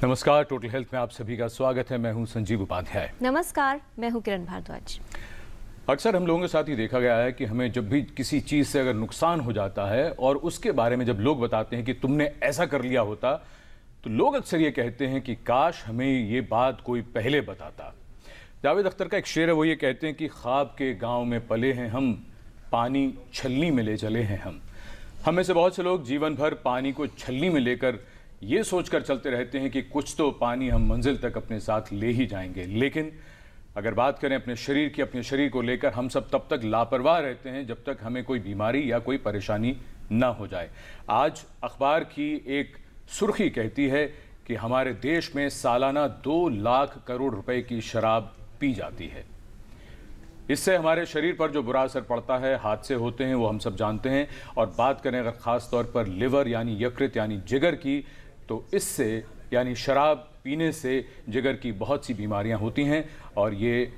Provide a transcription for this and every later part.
नमस्कार, total health में आप सभी का स्वागत है। मैं हूं संजीव उपाध्याय। नमस्कार, मैं हूं किरण भारद्वाज। अक्सर हम लोगों के साथ ही देखा गया है कि हमें जब भी किसी चीज़ से अगर नुकसान हो जाता है और उसके बारे में जब लोग बताते हैं कि तुमने ऐसा कर लिया होता, तो लोग अक्सर ये कहते हैं कि काश हमें ये बात कोई पहले बताता। जावेद अख्तर का एक शेर है, वो ये कहते हैं कि ख्वाब के गाँव में पले हैं हम, पानी छलनी में ले चले हैं हम। हम में से बहुत से लोग जीवन भर पानी को छलनी में लेकर ये सोचकर चलते रहते हैं कि कुछ तो पानी हम मंजिल तक अपने साथ ले ही जाएंगे। लेकिन अगर बात करें अपने शरीर की, अपने शरीर को लेकर हम सब तब तक लापरवाह रहते हैं जब तक हमें कोई बीमारी या कोई परेशानी ना हो जाए। आज अखबार की एक सुर्खी कहती है कि हमारे देश में सालाना 2 लाख करोड़ रुपए की शराब पी जाती है। इससे हमारे शरीर पर जो बुरा असर पड़ता है, हादसे होते हैं, वो हम सब जानते हैं। और बात करें अगर ख़ास तौर पर लिवर यानी यकृत यानी जिगर की, तो इससे यानी शराब पीने से जिगर की बहुत सी बीमारियां होती हैं। और ये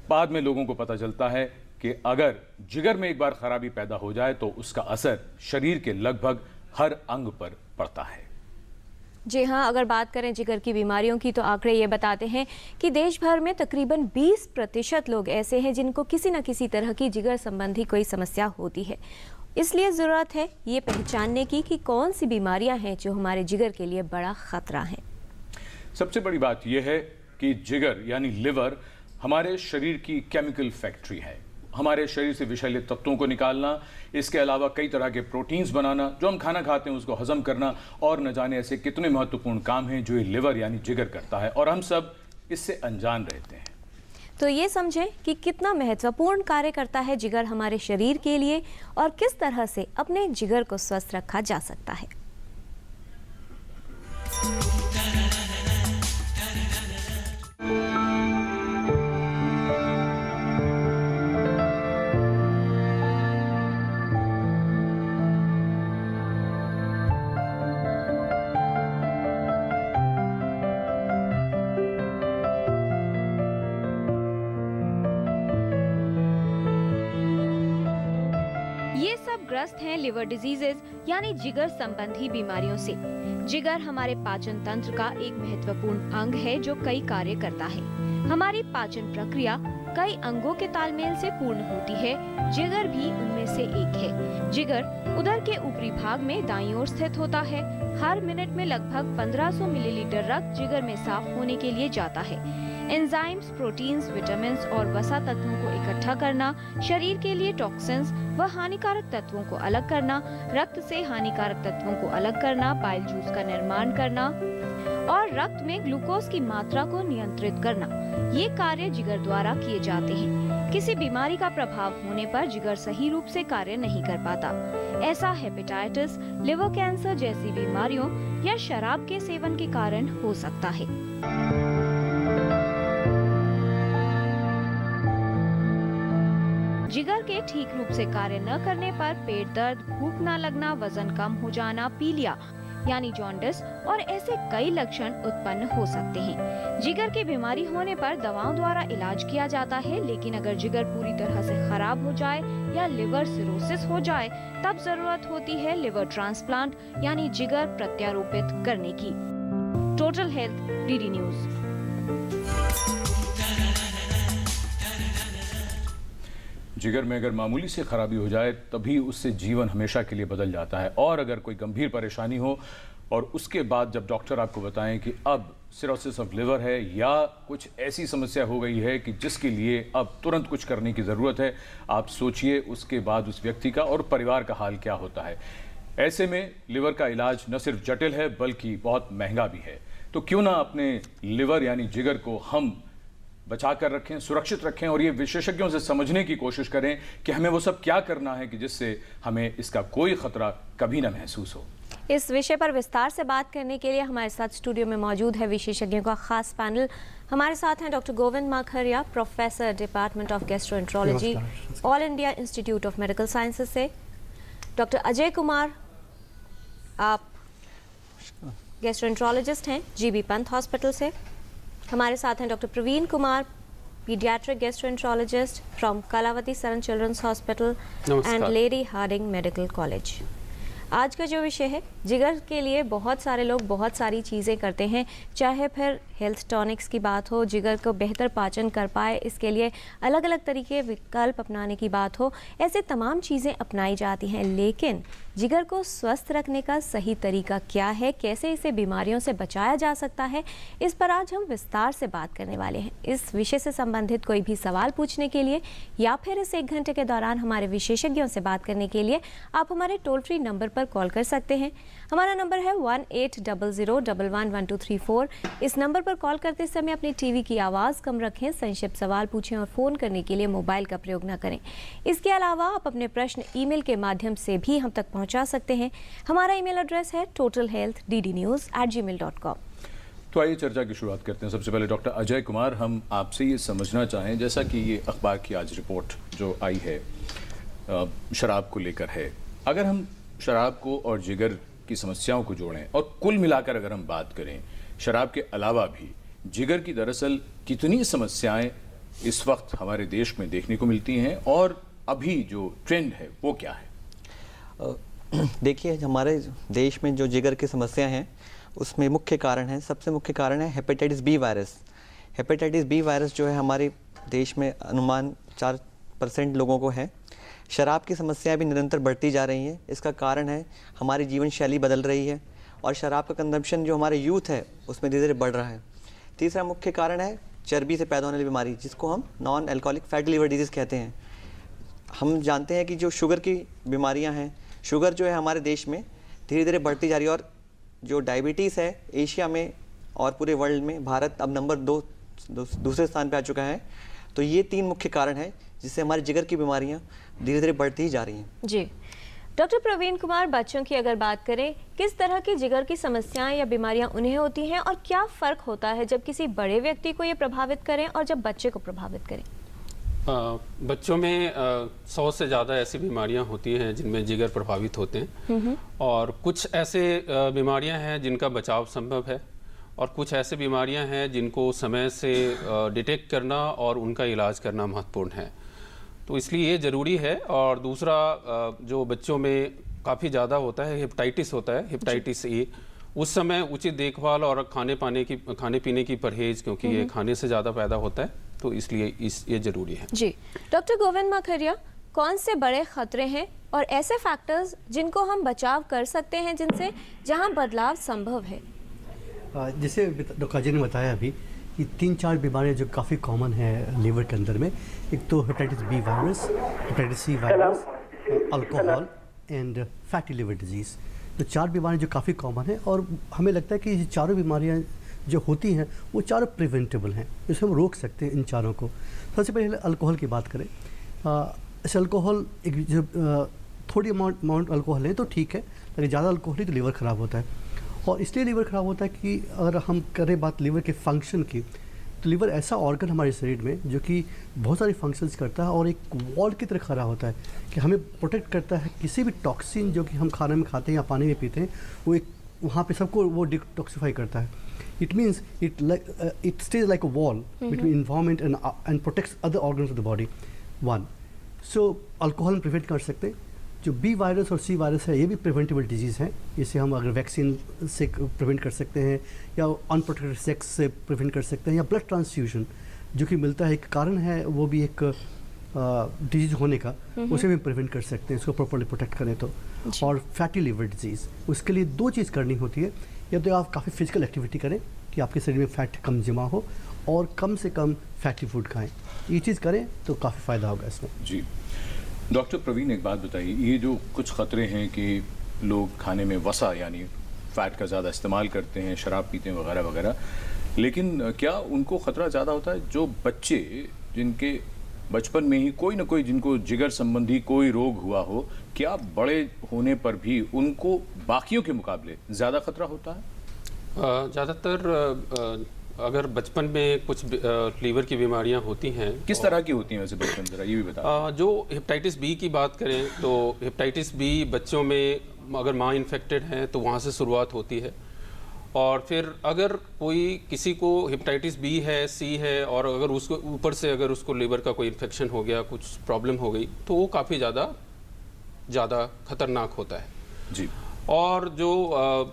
बाद में लोगों को पता चलता है कि अगर जिगर में एक बार खराबी पैदा हो जाए तो उसका असर शरीर के लगभग हर अंग पर पड़ता है। जी हाँ, अगर बात करें जिगर की बीमारियों की तो आंकड़े ये बताते हैं कि देश भर में तकरीबन 20% लोग ऐसे हैं जिनको किसी न किसी तरह की जिगर संबंधी कोई समस्या होती है। इसलिए ज़रूरत है ये पहचानने की कि कौन सी बीमारियां हैं जो हमारे जिगर के लिए बड़ा खतरा हैं। सबसे बड़ी बात यह है कि जिगर यानी लिवर हमारे शरीर की केमिकल फैक्ट्री है। हमारे शरीर से विषैले तत्वों को निकालना, इसके अलावा कई तरह के प्रोटीन्स बनाना, जो हम खाना खाते हैं उसको हजम करना, और न जाने ऐसे कितने महत्वपूर्ण काम हैं जो ये लिवर यानी जिगर करता है, और हम सब इससे अनजान रहते हैं। तो ये समझें कि कितना महत्वपूर्ण कार्य करता है जिगर हमारे शरीर के लिए और किस तरह से अपने जिगर को स्वस्थ रखा जा सकता है। ग्रस्त हैं लिवर डिजीजेज यानी जिगर संबंधी बीमारियों से। जिगर हमारे पाचन तंत्र का एक महत्वपूर्ण अंग है जो कई कार्य करता है। हमारी पाचन प्रक्रिया कई अंगों के तालमेल से पूर्ण होती है, जिगर भी उनमें से एक है। जिगर उदर के ऊपरी भाग में दाईं ओर स्थित होता है। हर मिनट में लगभग 1500 मिलीलीटर रक्त जिगर में साफ होने के लिए जाता है। एंजाइम्स, प्रोटीन्स, विटामिन्स और वसा तत्वों को इकट्ठा करना, शरीर के लिए टॉक्सिन्स व हानिकारक तत्वों को अलग करना, रक्त से हानिकारक तत्वों को अलग करना, बाइल जूस का निर्माण करना और रक्त में ग्लूकोज की मात्रा को नियंत्रित करना, ये कार्य जिगर द्वारा किए जाते हैं। किसी बीमारी का प्रभाव होने पर जिगर सही रूप से कार्य नहीं कर पाता। ऐसा हेपेटाइटिस, लिवर कैंसर जैसी बीमारियों या शराब के सेवन के कारण हो सकता है। जिगर के ठीक रूप से कार्य न करने पर पेट दर्द, भूख न लगना, वजन कम हो जाना, पीलिया यानी जॉन्डिस और ऐसे कई लक्षण उत्पन्न हो सकते हैं। जिगर की बीमारी होने पर दवाओं द्वारा इलाज किया जाता है, लेकिन अगर जिगर पूरी तरह से खराब हो जाए या लिवर सिरोसिस हो जाए तब जरूरत होती है लिवर ट्रांसप्लांट यानी जिगर प्रत्यारोपित करने की। Total health, DD news. जिगर में अगर मामूली से खराबी हो जाए तभी उससे जीवन हमेशा के लिए बदल जाता है। और अगर कोई गंभीर परेशानी हो और उसके बाद जब डॉक्टर आपको बताएं कि अब सिरोसिस ऑफ लिवर है या कुछ ऐसी समस्या हो गई है कि जिसके लिए अब तुरंत कुछ करने की ज़रूरत है, आप सोचिए उसके बाद उस व्यक्ति का और परिवार का हाल क्या होता है। ऐसे में लिवर का इलाज न सिर्फ जटिल है बल्कि बहुत महंगा भी है। तो क्यों ना अपने लिवर यानी जिगर को हम बचा कर रखें, सुरक्षित रखें और ये विशेषज्ञों से समझने की कोशिश करें कि हमें वो सब क्या करना है कि जिससे हमें इसका कोई खतरा कभी ना महसूस हो। इस विषय पर विस्तार से बात करने के लिए हमारे साथ स्टूडियो में मौजूद है विशेषज्ञों का खास पैनल। हमारे साथ हैं doctor Govind Makharia, professor department of gastroenterology, all India institute of medical sciences से। डॉक्टर अजय कुमार, आप गैस्ट्रोएंट्रोलॉजिस्ट हैं जीबी पंत हॉस्पिटल से। हमारे साथ हैं doctor Praveen Kumar, paediatric gastroenterologist from Kalawati Saran children's hospital and lady Hardinge medical college. आज का जो विषय है, जिगर के लिए बहुत सारे लोग बहुत सारी चीज़ें करते हैं, चाहे फिर हेल्थ टॉनिक्स की बात हो, जिगर को बेहतर पाचन कर पाए इसके लिए अलग अलग तरीके विकल्प अपनाने की बात हो, ऐसे तमाम चीज़ें अपनाई जाती हैं। लेकिन जिगर को स्वस्थ रखने का सही तरीका क्या है, कैसे इसे बीमारियों से बचाया जा सकता है, इस पर आज हम विस्तार से बात करने वाले हैं। इस विषय से संबंधित कोई भी सवाल पूछने के लिए या फिर इस 1 घंटे के दौरान हमारे विशेषज्ञों से बात करने के लिए आप हमारे टोल फ्री नंबर पर कॉल कर सकते हैं। हमारा नंबर है 1800111234। इस नंबर पर कॉल करते समय अपनी टीवी की आवाज़ कम रखें, संक्षिप्त सवाल पूछें और फ़ोन करने के लिए मोबाइल का प्रयोग न करें। इसके अलावा आप अपने प्रश्न ईमेल के माध्यम से भी हम तक पहुंचा सकते हैं। हमारा ईमेल एड्रेस है totalhealthddnews@gmail.com। तो आइए चर्चा की शुरुआत करते हैं। सबसे पहले डॉक्टर अजय कुमार, हम आपसे ये समझना चाहें, जैसा कि ये अखबार की आज रिपोर्ट जो आई है शराब को लेकर है, अगर हम शराब को और जिगर की समस्याओं को जोड़ें और कुल मिलाकर अगर हम बात करें, शराब के अलावा भी जिगर की दरअसल कितनी समस्याएं इस वक्त हमारे देश में देखने को मिलती हैं और अभी जो ट्रेंड है वो क्या है? देखिए, हमारे देश में जो जिगर की समस्या हैं उसमें मुख्य कारण है, सबसे मुख्य कारण है hepatitis B virus. Hepatitis B virus जो है हमारे देश में अनुमान 4% लोगों को है। शराब की समस्याएं भी निरंतर बढ़ती जा रही हैं। इसका कारण है हमारी जीवन शैली बदल रही है और शराब का कंजम्पशन जो हमारे यूथ है उसमें धीरे धीरे बढ़ रहा है। तीसरा मुख्य कारण है चर्बी से पैदा होने वाली बीमारी, जिसको हम non alcoholic fatty liver disease कहते हैं। हम जानते हैं कि जो शुगर की बीमारियां हैं, शुगर जो है हमारे देश में धीरे धीरे बढ़ती जा रही है और जो डायबिटीज़ है एशिया में और पूरे वर्ल्ड में भारत अब नंबर 2 दूसरे स्थान पे आ चुका है। तो ये 3 मुख्य कारण है जिससे हमारे जिगर की बीमारियां धीरे धीरे बढ़ती ही जा रही हैं। जी डॉक्टर प्रवीण कुमार, बच्चों की अगर बात करें, किस तरह की जिगर की समस्याएं या बीमारियां उन्हें होती हैं और क्या फ़र्क होता है जब किसी बड़े व्यक्ति को ये प्रभावित करें और जब बच्चे को प्रभावित करें? बच्चों में 100 से ज़्यादा ऐसी बीमारियां होती हैं जिनमें जिगर प्रभावित होते हैं और कुछ ऐसे बीमारियां हैं जिनका बचाव संभव है और कुछ ऐसे बीमारियां हैं जिनको समय से डिटेक्ट करना और उनका इलाज करना महत्वपूर्ण है। तो इसलिए ये ज़रूरी है। और दूसरा जो बच्चों में काफ़ी ज़्यादा होता है हेपेटाइटिस होता है, हेपेटाइटिस ए, उस समय उचित देखभाल और खाने पीने की परहेज, क्योंकि ये खाने से ज़्यादा पैदा होता है, तो इसलिए ये ज़रूरी है। जी डॉक्टर गोविंद माखरिया, कौन से बड़े खतरे हैं और ऐसे फैक्टर्स जिनको हम बचाव कर सकते हैं जिनसे जहां बदलाव संभव है? जैसे डॉक्टर अजय ने बताया अभी कि 3-4 बीमारियां जो काफ़ी कॉमन है लिवर के अंदर में। एक तो hepatitis B virus, hepatitis C virus, alcohol and fatty liver disease. तो 4 बीमारियां जो काफ़ी कॉमन है और हमें लगता है कि ये चारों बीमारियां जो होती हैं वो चारों प्रिवेंटेबल हैं, इसे हम रोक सकते हैं इन चारों को। सबसे पहले अल्कोहल की बात करें। इस अल्कोहल एक जो थोड़ी अमाउंट अल्कोहल है तो ठीक है, लेकिन ज़्यादा अल्कोहल ही तो लीवर ख़राब होता है। और इसलिए लीवर ख़राब होता है कि अगर हम करें बात लीवर के फंक्शन की, तो लीवर ऐसा ऑर्गन हमारे शरीर में जो कि बहुत सारी फंक्शंस करता है और एक वॉल की तरह खड़ा होता है कि हमें प्रोटेक्ट करता है। किसी भी टॉक्सिन जो कि हम खाने में खाते हैं या पानी में पीते हैं, वो एक वहाँ पे सबको वो डिटॉक्सिफाई करता है। It means it stays like a wall between environment and protects other organs of the body. One, so alcohol हम प्रिवेंट कर सकते हैं। जो बी वायरस और सी वायरस है ये भी प्रिवेंटेबल डिजीज़ है। इसे हम अगर वैक्सीन से प्रिवेंट कर सकते हैं या अनप्रोटेक्टेड सेक्स से प्रिवेंट कर सकते हैं या ब्लड ट्रांसफ्यूजन जो कि मिलता है, एक कारण है वो भी एक डिजीज़ होने का, उसे भी प्रिवेंट कर सकते हैं इसको प्रॉपरली प्रोटेक्ट करें तो। और फैटी लिवर डिजीज़, उसके लिए 2 चीज़ करनी होती है। या तो आप काफ़ी फिजिकल एक्टिविटी करें कि आपके शरीर में फ़ैट कम जमा हो और कम से कम फैटी फूड खाएं। ये चीज़ करें तो काफ़ी फ़ायदा होगा इसमें। जी डॉक्टर प्रवीण, एक बात बताइए, ये जो कुछ ख़तरे हैं कि लोग खाने में वसा यानी फ़ैट का ज़्यादा इस्तेमाल करते हैं, शराब पीते हैं वगैरह वगैरह, लेकिन क्या उनको ख़तरा ज़्यादा होता है जो बच्चे जिनके बचपन में ही कोई ना कोई जिनको जिगर संबंधी कोई रोग हुआ हो, क्या बड़े होने पर भी उनको बाकियों के मुकाबले ज़्यादा खतरा होता है? ज़्यादातर अगर बचपन में कुछ लीवर की बीमारियां होती हैं। किस तरह की होती हैं वैसे बचपन, जरा ये भी बता। जो हेपेटाइटिस बी की बात करें तो हेपेटाइटिस बी बच्चों में अगर माँ इन्फेक्टेड है तो वहाँ से शुरुआत होती है। और फिर अगर कोई किसी को हेपेटाइटिस बी है, सी है और अगर उसको ऊपर से अगर उसको लीवर का कोई इन्फेक्शन हो गया, कुछ प्रॉब्लम हो गई, तो वो काफ़ी ज़्यादा खतरनाक होता है। जी। और जो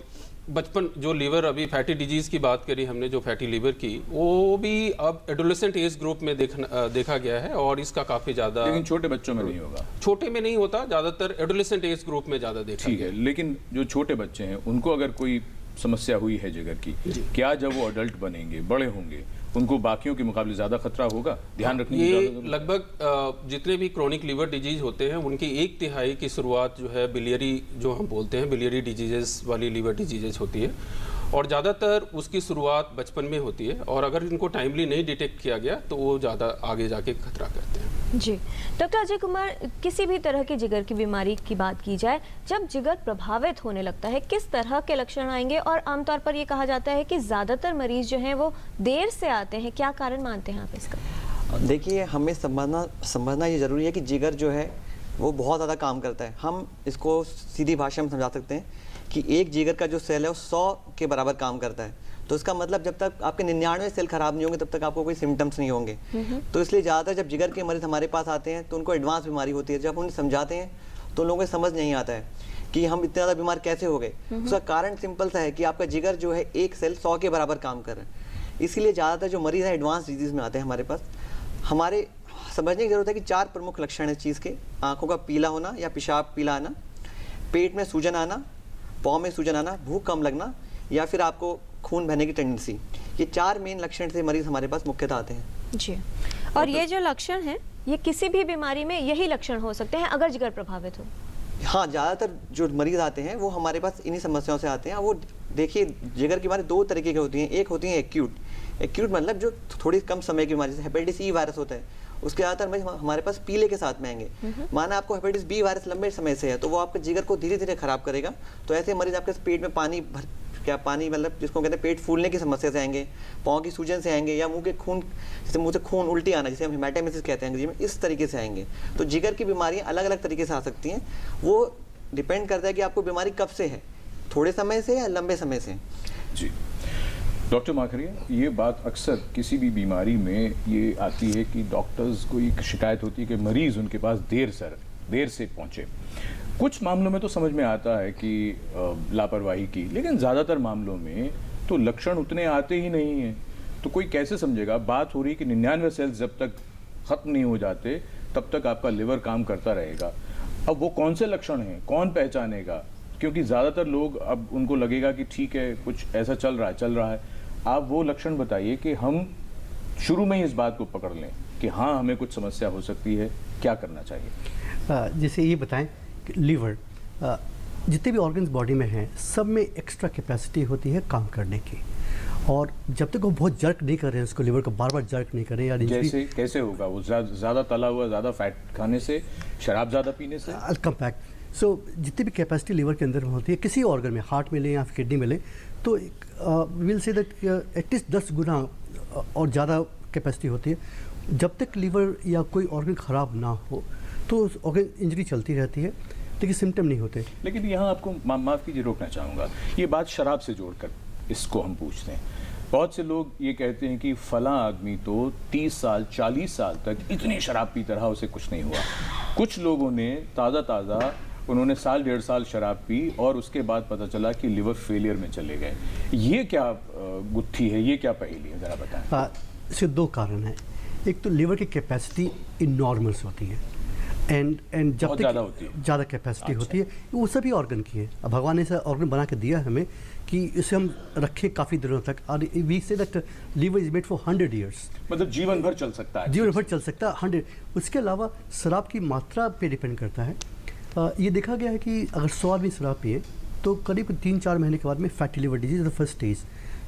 बचपन जो लीवर, अभी फैटी डिजीज़ की बात करी हमने, जो फैटी लीवर की, वो भी अब एडोलेसेंट एज ग्रुप में देखा गया है और इसका काफ़ी ज़्यादा, लेकिन छोटे बच्चों में नहीं होगा। छोटे में नहीं होता, ज़्यादातर एडोलेसेंट एज ग्रुप में ज़्यादा देखा ठीक है, लेकिन जो छोटे बच्चे हैं उनको अगर कोई समस्या हुई है जिगर की, क्या जब वो अडल्ट बनेंगे, बड़े होंगे, उनको बाकियों के मुकाबले ज़्यादा खतरा होगा? ध्यान रखने की ये ज़्यादा ज़रूरत है? लगभग जितने भी क्रोनिक लीवर डिजीज होते हैं उनकी 1/3 की शुरुआत जो है बिलियरी, जो हम बोलते हैं बिलियरी डिजीजेस वाली लीवर डिजीजेस होती है, और ज़्यादातर उसकी शुरुआत बचपन में होती है, और अगर इनको टाइमली नहीं डिटेक्ट किया गया तो वो ज़्यादा आगे जाके खतरा करते हैं। जी डॉक्टर अजय कुमार, किसी भी तरह की जिगर की बीमारी की बात की जाए, जब जिगर प्रभावित होने लगता है किस तरह के लक्षण आएंगे? और आमतौर पर ये कहा जाता है कि ज़्यादातर मरीज जो हैं वो देर से आते हैं, क्या कारण मानते हैं आप इसका? देखिए, हमें समझना ये ज़रूरी है कि जिगर जो है वो बहुत ज़्यादा काम करता है। हम इसको सीधी भाषा में समझा सकते हैं कि एक जिगर का जो सेल है वो 100 के बराबर काम करता है। तो इसका मतलब जब तक आपके 99 सेल खराब नहीं होंगे तब तक आपको कोई सिम्टम्स नहीं होंगे। तो इसलिए ज़्यादातर जब जिगर के मरीज हमारे पास आते हैं तो उनको एडवांस बीमारी होती है। जब उन्हें समझाते हैं तो लोगों को समझ नहीं आता है कि हम इतने ज़्यादा बीमार कैसे हो गए। उसका कारण सिंपल सा है कि आपका जिगर जो है एक सेल 100 के बराबर काम कर रहा है। इसीलिए ज़्यादातर जो मरीज़ हैं एडवांस डिजीज़ में आते हैं हमारे पास। हमारे समझने की ज़रूरत है कि 4 प्रमुख लक्षण है इस चीज़ के: आँखों का पीला होना या पेशाब पीला आना, पेट में सूजन आना, पाँव में सूजन आना, भूख कम लगना, या फिर आपको खून बहने की टेंडेंसी। ये 4 मेन लक्षण से मरीज हमारे पास मुख्यतः आते हैं। जी, और ये जो लक्षण हैं ये किसी भी बीमारी में यही लक्षण हो सकते हैं अगर जिगर प्रभावित हो? हाँ, ज़्यादातर जो मरीज आते हैं वो हमारे पास इन्हीं समस्याओं से आते हैं। वो देखिए, जिगर की बीमारी 2 तरीके की होती हैं। एक होती है एक्यूट मतलब जो थोड़ी कम समय की बीमारी, जैसे हेपेटाइटिस ई वायरस होता है, उसके ज़्यादातर मरीज हमारे पास पीले के साथ में आएंगे। माना आपको हेपेटाइटिस बी वायरस लंबे समय से है तो वो आपके जिगर को धीरे धीरे खराब करेगा। तो ऐसे मरीज आपके पेट में पानी मतलब जिसको कहते हैं पेट फूलने की समस्या से आएंगे, पाँव की सूजन से आएंगे, या मुंह के खून, जैसे मुंह से खून उल्टी आना, जिसे हम हेमाटाइमेसिस कहते हैं अंग्रेजी में, इस तरीके से आएंगे। तो जिगर की बीमारियां अलग अलग तरीके से आ सकती हैं। वो डिपेंड करता है कि आपको बीमारी कब से है, थोड़े समय से या लंबे समय से। जी डॉक्टर माखरिया, ये बात अक्सर किसी भी बीमारी में ये आती है कि डॉक्टर्स को एक शिकायत होती है कि मरीज़ उनके पास देर से पहुँचे। कुछ मामलों में तो समझ में आता है कि लापरवाही की, लेकिन ज़्यादातर मामलों में तो लक्षण उतने आते ही नहीं हैं। तो कोई कैसे समझेगा? बात हो रही है कि 99 सेल्स जब तक ख़त्म नहीं हो जाते तब तक आपका लिवर काम करता रहेगा। अब वो कौन से लक्षण हैं, कौन पहचानेगा? क्योंकि ज़्यादातर लोग अब उनको लगेगा कि ठीक है, कुछ ऐसा चल रहा है। आप वो लक्षण बताइए कि हम शुरू में ही इस बात को पकड़ लें कि हाँ, हमें कुछ समस्या हो सकती है, क्या करना चाहिए? जैसे ये बताएं कि लीवर, जितने भी ऑर्गन्स बॉडी में हैं सब में एक्स्ट्रा कैपेसिटी होती है काम करने की, और जब तक वो बहुत जर्क नहीं कर रहे हैं उसको, लिवर को बार बार जर्क नहीं कर रहे हैं, या जैसे कैसे होगा वो? ज़्यादा तला हुआ, ज़्यादा फैट खाने से, शराब ज़्यादा पीने से? कम्पैक्ट। सो जितनी भी कैपेसिटी लिवर के अंदर होती है किसी ऑर्गन में, हार्ट में ले या फिर किडनी में ले, तो विल से दैट एटलीस्ट 10 गुना और ज़्यादा कैपेसिटी होती है। जब तक लिवर या कोई ऑर्गन ख़राब ना हो तो ऑर्गन इंजरी चलती रहती है, लेकिन सिम्टम नहीं होते। लेकिन यहाँ आपको माफ़ कीजिए, रोकना चाहूँगा। ये बात शराब से जोड़कर इसको हम पूछते हैं। बहुत से लोग ये कहते हैं कि फलां आदमी तो 30 साल 40 साल तक इतनी शराब पीता रहा, उसे कुछ नहीं हुआ। कुछ लोगों ने ताज़ा उन्होंने 1.5 साल शराब पी और उसके बाद पता चला कि लिवर फेलियर में चले गए। ये क्या गुत्थी है, ये क्या पहेली है, ज़रा बताएं। इसके 2 कारण हैं। एक तो लिवर की कैपेसिटी इनॉर्मल्स होती है, एंड जब तक ज़्यादा कैपेसिटी होती है, वो सभी ऑर्गन की है। अब भगवान ने ऐसा ऑर्गन बना के दिया हमें कि इसे हम रखें काफ़ी दिनों तक, और we say that liver is made for 100 years, मतलब जीवन भर चल सकता है। जीवन भर चल सकता है 100। उसके अलावा शराब की मात्रा पे डिपेंड करता है। ये देखा गया है कि अगर 100 आदमी शराब पिए तो करीब 3-4 महीने के बाद में fatty liver disease the first stage,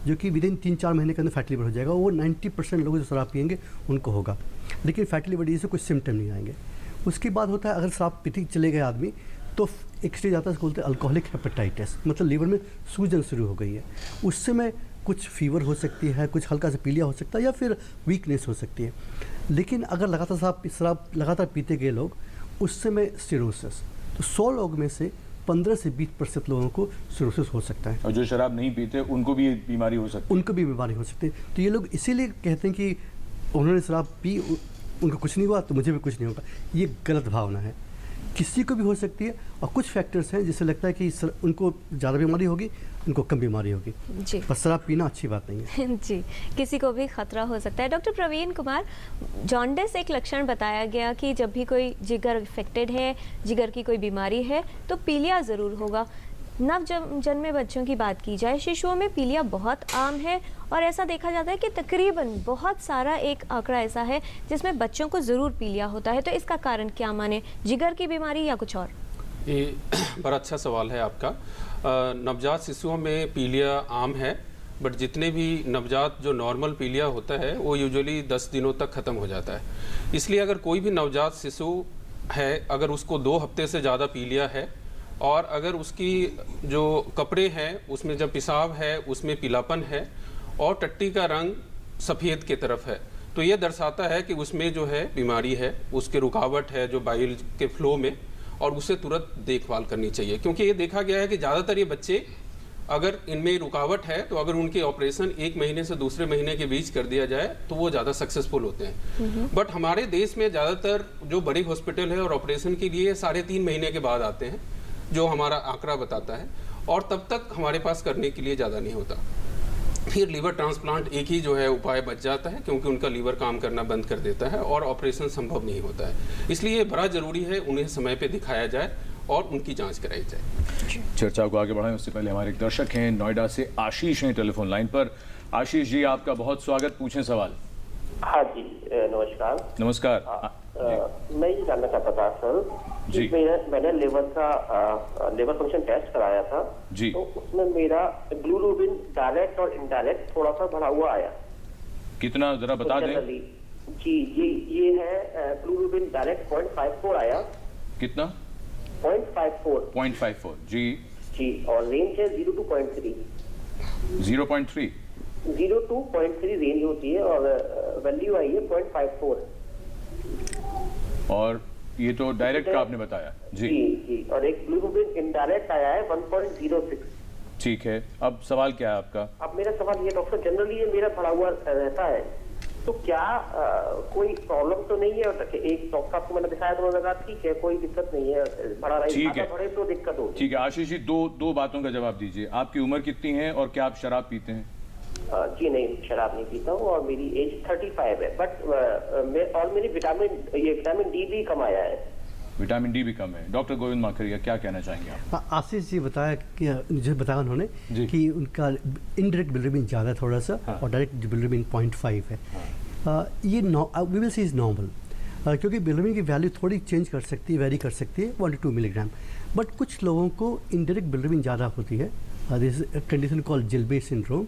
जो कि विदिन 3-4 महीने के अंदर फैटी लिवर हो जाएगा। वो 90% लोग जो शराब पिएंगे उनको होगा, लेकिन फैटी लिवर डिजीज से कुछ सिम्टम नहीं आएंगे। उसके बाद होता है, अगर शराब पीते चले गए आदमी तो एक स्टेज आता है, उसको बोलते हैं अल्कोहलिक हेपेटाइटिस, मतलब लीवर में सूजन शुरू हो गई है। उस समय कुछ फीवर हो सकती है, कुछ हल्का सा पीलिया हो सकता है, या फिर वीकनेस हो सकती है। लेकिन अगर लगातार शराब लगातार पीते गए लोग, उस समय सिरोसिस, तो 100 लोग में से 15 से 20% लोगों को सिरोसिस हो सकता है। और जो शराब नहीं पीते उनको भी बीमारी हो सकती है? उनको भी बीमारी हो सकती है। तो ये लोग इसीलिए कहते हैं कि उन्होंने शराब पी, उनको कुछ नहीं हुआ तो मुझे भी कुछ नहीं होगा। ये गलत भावना है। किसी को भी हो सकती है, और कुछ फैक्टर्स हैं जिससे लगता है कि उनको ज़्यादा बीमारी होगी, उनको कम बीमारी होगी। जी पर शराब पीना अच्छी बात नहीं है। जी, किसी को भी खतरा हो सकता है। डॉक्टर प्रवीण कुमार, जॉन्डिस एक लक्षण बताया गया कि जब भी कोई जिगर इफेक्टेड है, जिगर की कोई बीमारी है, तो पीलिया ज़रूर होगा। जन्मे बच्चों की बात की जाए, शिशुओं में पीलिया बहुत आम है और ऐसा देखा जाता है कि तकरीबन बहुत सारा एक आंकड़ा ऐसा है जिसमें बच्चों को ज़रूर पीलिया होता है। तो इसका कारण क्या माने, जिगर की बीमारी या कुछ और? ये बड़ा अच्छा सवाल है आपका। नवजात शिशुओं में पीलिया आम है, बट जितने भी नवजात जो नॉर्मल पीलिया होता है वो यूजुअली 10 दिनों तक ख़त्म हो जाता है। इसलिए अगर कोई भी नवजात शिशु है, अगर उसको 2 हफ्ते से ज़्यादा पीलिया है और अगर उसकी जो कपड़े हैं उसमें जब पेशाब है उसमें पीलापन है और टट्टी का रंग सफ़ेद की तरफ है, तो ये दर्शाता है कि उसमें जो है बीमारी है, उसके रुकावट है जो बाइल के फ्लो में, और उसे तुरंत देखभाल करनी चाहिए। क्योंकि ये देखा गया है कि ज़्यादातर ये बच्चे अगर इनमें रुकावट है तो अगर उनके ऑपरेशन 1 महीने से दूसरे महीने के बीच कर दिया जाए तो वो ज़्यादा सक्सेसफुल होते हैं। बट हमारे देश में ज़्यादातर जो बड़े हॉस्पिटल है और ऑपरेशन के लिए 3.5 महीने के बाद आते हैं, जो हमारा आंकड़ा बताता है, और तब तक हमारे पास करने के लिए ज़्यादा नहीं होता। फिर लीवर ट्रांसप्लांट एक ही जो है उपाय बच जाता है, क्योंकि उनका लीवर काम करना बंद कर देता है और ऑपरेशन संभव नहीं होता है। इसलिए बड़ा ज़रूरी है उन्हें समय पे दिखाया जाए और उनकी जांच कराई जाए। चर्चा को आगे बढ़ाएं उससे पहले हमारे एक दर्शक हैं नोएडा से, आशीष हैं टेलीफोन लाइन पर। आशीष जी, आपका बहुत स्वागत, पूछें सवाल। हाँ जी, नमस्कार। नमस्कार। मैं ये जानना चाहता था सर जी। कि मैंने लिवर फंक्शन टेस्ट कराया था जी। तो उसमें मेरा ग्लूरोबिन डायरेक्ट और इनडायरेक्ट थोड़ा सा बढ़ा हुआ आया। कितना जरा बता दें? जी जी, ये है ग्लूरोबिन डायरेक्ट 0.54 आया। कितना? 0.54 जी जी, और रेंज है 0 to 0.3। 0.3 0 to 0.3 रेंज होती है और वैल्यू आई है 0.54। और ये तो डायरेक्ट का आपने बताया। जी जी, और एक ग्लूरोबिन इनडायरेक्ट आया है 1.06। ठीक है, अब सवाल क्या है आपका? अब मेरा सवाल ये डॉक्टर, जनरली ये मेरा बढ़ा हुआ रहता है, तो क्या कोई प्रॉब्लम तो नहीं है? एक डॉक्टर आपको मैंने दिखाया तो उन्होंने कहा ठीक है, कोई दिक्कत नहीं है, बढ़ा रही ठीक है, बढ़े तो दिक्कत होगी। ठीक है आशीष जी, दो बातों का जवाब दीजिए। आपकी उम्र कितनी है और क्या आप शराब पीते हैं? जी नहीं, शराब नहीं पीता हूँ और मेरी एज 35 है, बट और मेरी विटामिन डी भी कम आया है। विटामिन डी भी कम है। डॉक्टर गोविंद माखरिया, क्या कहना चाहेंगे आप? आशीष जी बताया कि जो बताया उन्होंने कि उनका इनडायरेक्ट बिलिरुबिन ज़्यादा थोड़ा सा, और डायरेक्ट बिलिरुबिन 0.5 है। ये we will see is normal, क्योंकि बिलिरुबिन की वैल्यू थोड़ी चेंज कर सकती है, वेरी कर सकती है 1 to 2 मिलीग्राम। बट कुछ लोगों को इनडायरेक्ट बिलिरुबिन ज़्यादा होती है, दिस कंडीशन कॉल्ड जिल्बे सिंड्रोम।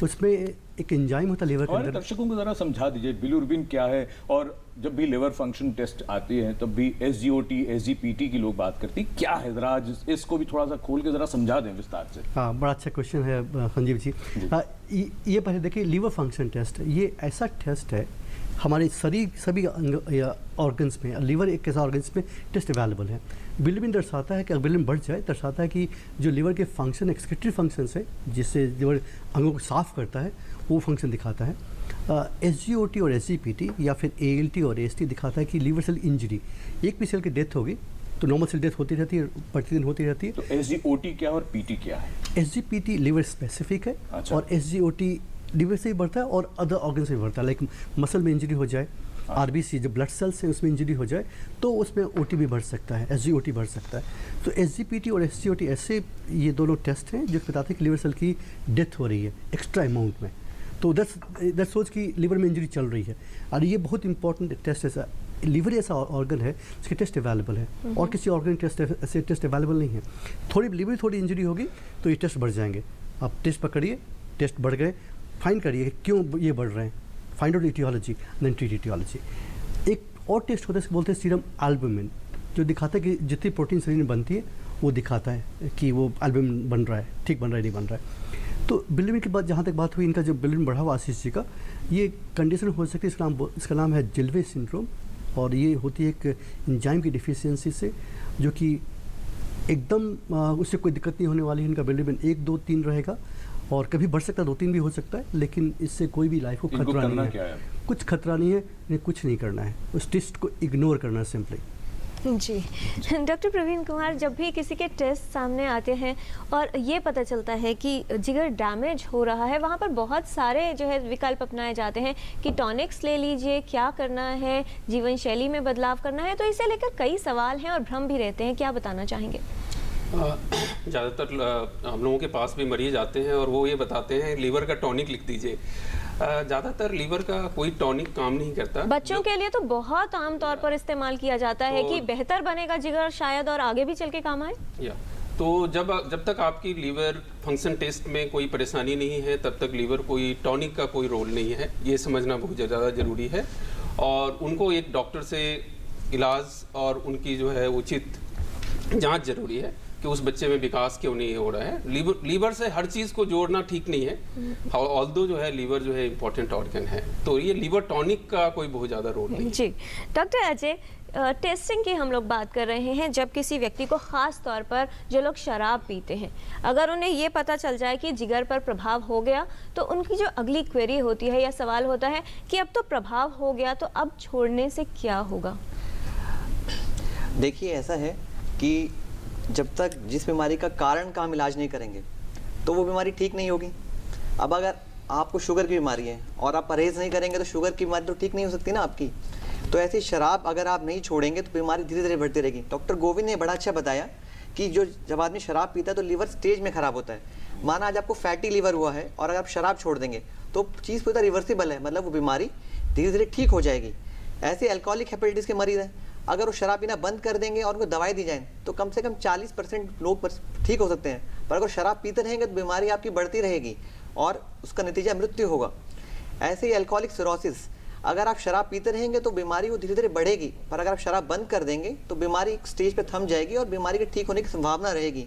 उसमें एक एंजाइम होता है लीवर के अंदर। दर्शकों को जरा समझा दीजिए बिलिरुबिन क्या है, और जब भी लिवर फंक्शन टेस्ट आती है तब भी SGOT SGPT की लोग बात करती, क्या है जरा इसको भी थोड़ा सा खोल के जरा समझा दें विस्तार से। हाँ, बड़ा अच्छा क्वेश्चन है संजीव जी। ये पहले देखिए, लीवर फंक्शन टेस्ट ये ऐसा टेस्ट है हमारे शरीर सभी ऑर्गन्स में, लीवर एक ऐसा ऑर्गन्स में टेस्ट अवेलेबल है। बिलिरुबिन दर्शाता है कि अगर बिलिरुबिन बढ़ जाए, दर्शाता है कि जो लीवर के फंक्शन एक्सक्रीटरी फंक्शंस है जिससे लीवर अंगों को साफ करता है, वो फंक्शन दिखाता है। SGOT और SGPT या फिर ALT और AST दिखाता है कि लीवर सेल इंजरी, एक भी सेल की डेथ होगी तो नॉर्मल सेल डेथ होती रहती है, प्रतिदिन होती रहती है। तो SGOT क्या और PT क्या है? SGPT लीवर स्पेसिफिक है। अच्छा। और SGOT लीवर से भी बढ़ता है और अदर ऑर्गन से भी बढ़ता है, लाइक मसल में इंजरी हो जाए, RBC जो ब्लड सेल्स है उसमें इंजरी हो जाए तो उसमें OT भी बढ़ सकता है, SGOT बढ़ सकता है। तो SGPT और SGOT ऐसे ये दोनों टेस्ट हैं जो बताते हैं कि लीवर सेल की डेथ हो रही है एक्स्ट्रा अमाउंट में, तो दैट सोच कि लीवर में इंजरी चल रही है। और ये बहुत इंपॉर्टेंट टेस्ट ऐसा, लीवर ऐसा ऑर्गन है जिसके टेस्ट अवेलेबल है और किसी ऑर्गन टेस्ट ऐसे टेस्ट अवेलेबल नहीं है। थोड़ी लीवर थोड़ी इंजरी होगी तो ये टेस्ट बढ़ जाएंगे। आप टेस्ट पकड़िए, टेस्ट बढ़ गए, फाइंड करिए क्यों ये बढ़ रहे हैं, find out etiology, then treat etiology. एक और टेस्ट होता है, बोलते हैं सीरम एल्बुमिन, जो दिखाता है कि जितनी प्रोटीन शरीर में बनती है वो दिखाता है कि वो एल्बुमिन बन रहा है, ठीक बन रहा है नहीं बन रहा है। तो बिलिरुबिन के बाद जहाँ तक बात हुई, इनका जो बिलिरुबिन बढ़ा हुआ आशीष जी का, ये कंडीशन हो सकती है, इसका नाम है जिल्बे सिंड्रोम, और ये होती है एक एंजाइम की डिफिशियंसी से, जो कि एकदम उससे कोई दिक्कत नहीं होने वाली है। इनका बिलिरुबिन 1, 2, 3 रहेगा और कभी बढ़ सकता है, 2, 3 भी हो सकता है, लेकिन इससे कोई भी लाइफ को खतरा नहीं है। कुछ खतरा नहीं है, इन्हें कुछ नहीं करना है, उस टेस्ट को इग्नोर करना है सिंपली। जी डॉक्टर प्रवीण कुमार, जब भी किसी के टेस्ट सामने आते हैं और ये पता चलता है कि जिगर डैमेज हो रहा है, वहाँ पर बहुत सारे जो है विकल्प अपनाए जाते हैं कि टॉनिक्स ले लीजिए, क्या करना है, जीवन शैली में बदलाव करना है, तो इसे लेकर कई सवाल हैं और भ्रम भी रहते हैं। क्या बताना चाहेंगे? ज़्यादातर हम लोगों के पास भी मरीज आते हैं और वो ये बताते हैं लीवर का टॉनिक लिख दीजिए। ज़्यादातर लीवर का कोई टॉनिक काम नहीं करता। बच्चों के लिए तो बहुत आम तौर पर इस्तेमाल किया जाता है कि बेहतर बनेगा जिगर शायद और आगे भी चल के काम आए। तो जब तक आपकी लीवर फंक्शन टेस्ट में कोई परेशानी नहीं है, तब तक लीवर कोई टॉनिक का कोई रोल नहीं है, ये समझना बहुत ज़्यादा ज़रूरी है। और उनको एक डॉक्टर से इलाज और उनकी जो है उचित जांच जरूरी है कि उस बच्चे में विकास क्यों नहीं हो रहा है। लीवर से हर चीज़ को जोड़ना ठीक नहीं है, ऑल्दो जो है लीवर जो है इम्पोर्टेंट ऑर्गन है, तो ये लीवर टॉनिक का कोई बहुत ज़्यादा रोल नहीं है। जी डॉक्टर अजय, टेस्टिंग की हम लोग बात कर रहे हैं। जब किसी व्यक्ति को ख़ास तौर पर जो लोग शराब पीते हैं, अगर उन्हें ये पता चल जाए कि जिगर पर प्रभाव हो गया, तो उनकी जो अगली क्वेरी होती है या सवाल होता है कि अब तो प्रभाव हो गया, तो अब छोड़ने से क्या होगा? देखिए, ऐसा है कि जब तक जिस बीमारी का कारण का हम इलाज नहीं करेंगे तो वो बीमारी ठीक नहीं होगी। अब अगर आपको शुगर की बीमारी है और आप परहेज़ नहीं करेंगे तो शुगर की बीमारी तो ठीक नहीं हो सकती ना आपकी। तो ऐसी शराब अगर आप नहीं छोड़ेंगे तो बीमारी धीरे धीरे बढ़ती रहेगी। डॉक्टर गोविंद ने बड़ा अच्छा बताया कि जब आदमी शराब पीता है तो लीवर स्टेज में ख़राब होता है। माना आज आपको फैटी लीवर हुआ है और अगर आप शराब छोड़ देंगे तो चीज़ पूरी रिवर्सिबल है, मतलब वो बीमारी धीरे धीरे ठीक हो जाएगी। ऐसे अल्कोहलिक हेपेटाइटिस के मरीज़ हैं, अगर वो शराब पीना बंद कर देंगे और उनको दवाई दी जाए तो कम से कम 40% लोग ठीक हो सकते हैं। पर अगर शराब पीते रहेंगे तो बीमारी आपकी बढ़ती रहेगी और उसका नतीजा मृत्यु होगा। ऐसे ही अल्कोहलिक सिरोसिस, अगर आप शराब पीते रहेंगे तो बीमारी वो धीरे धीरे बढ़ेगी, पर अगर आप शराब बंद कर देंगे तो बीमारी एक स्टेज पे थम जाएगी और बीमारी के ठीक होने की संभावना रहेगी।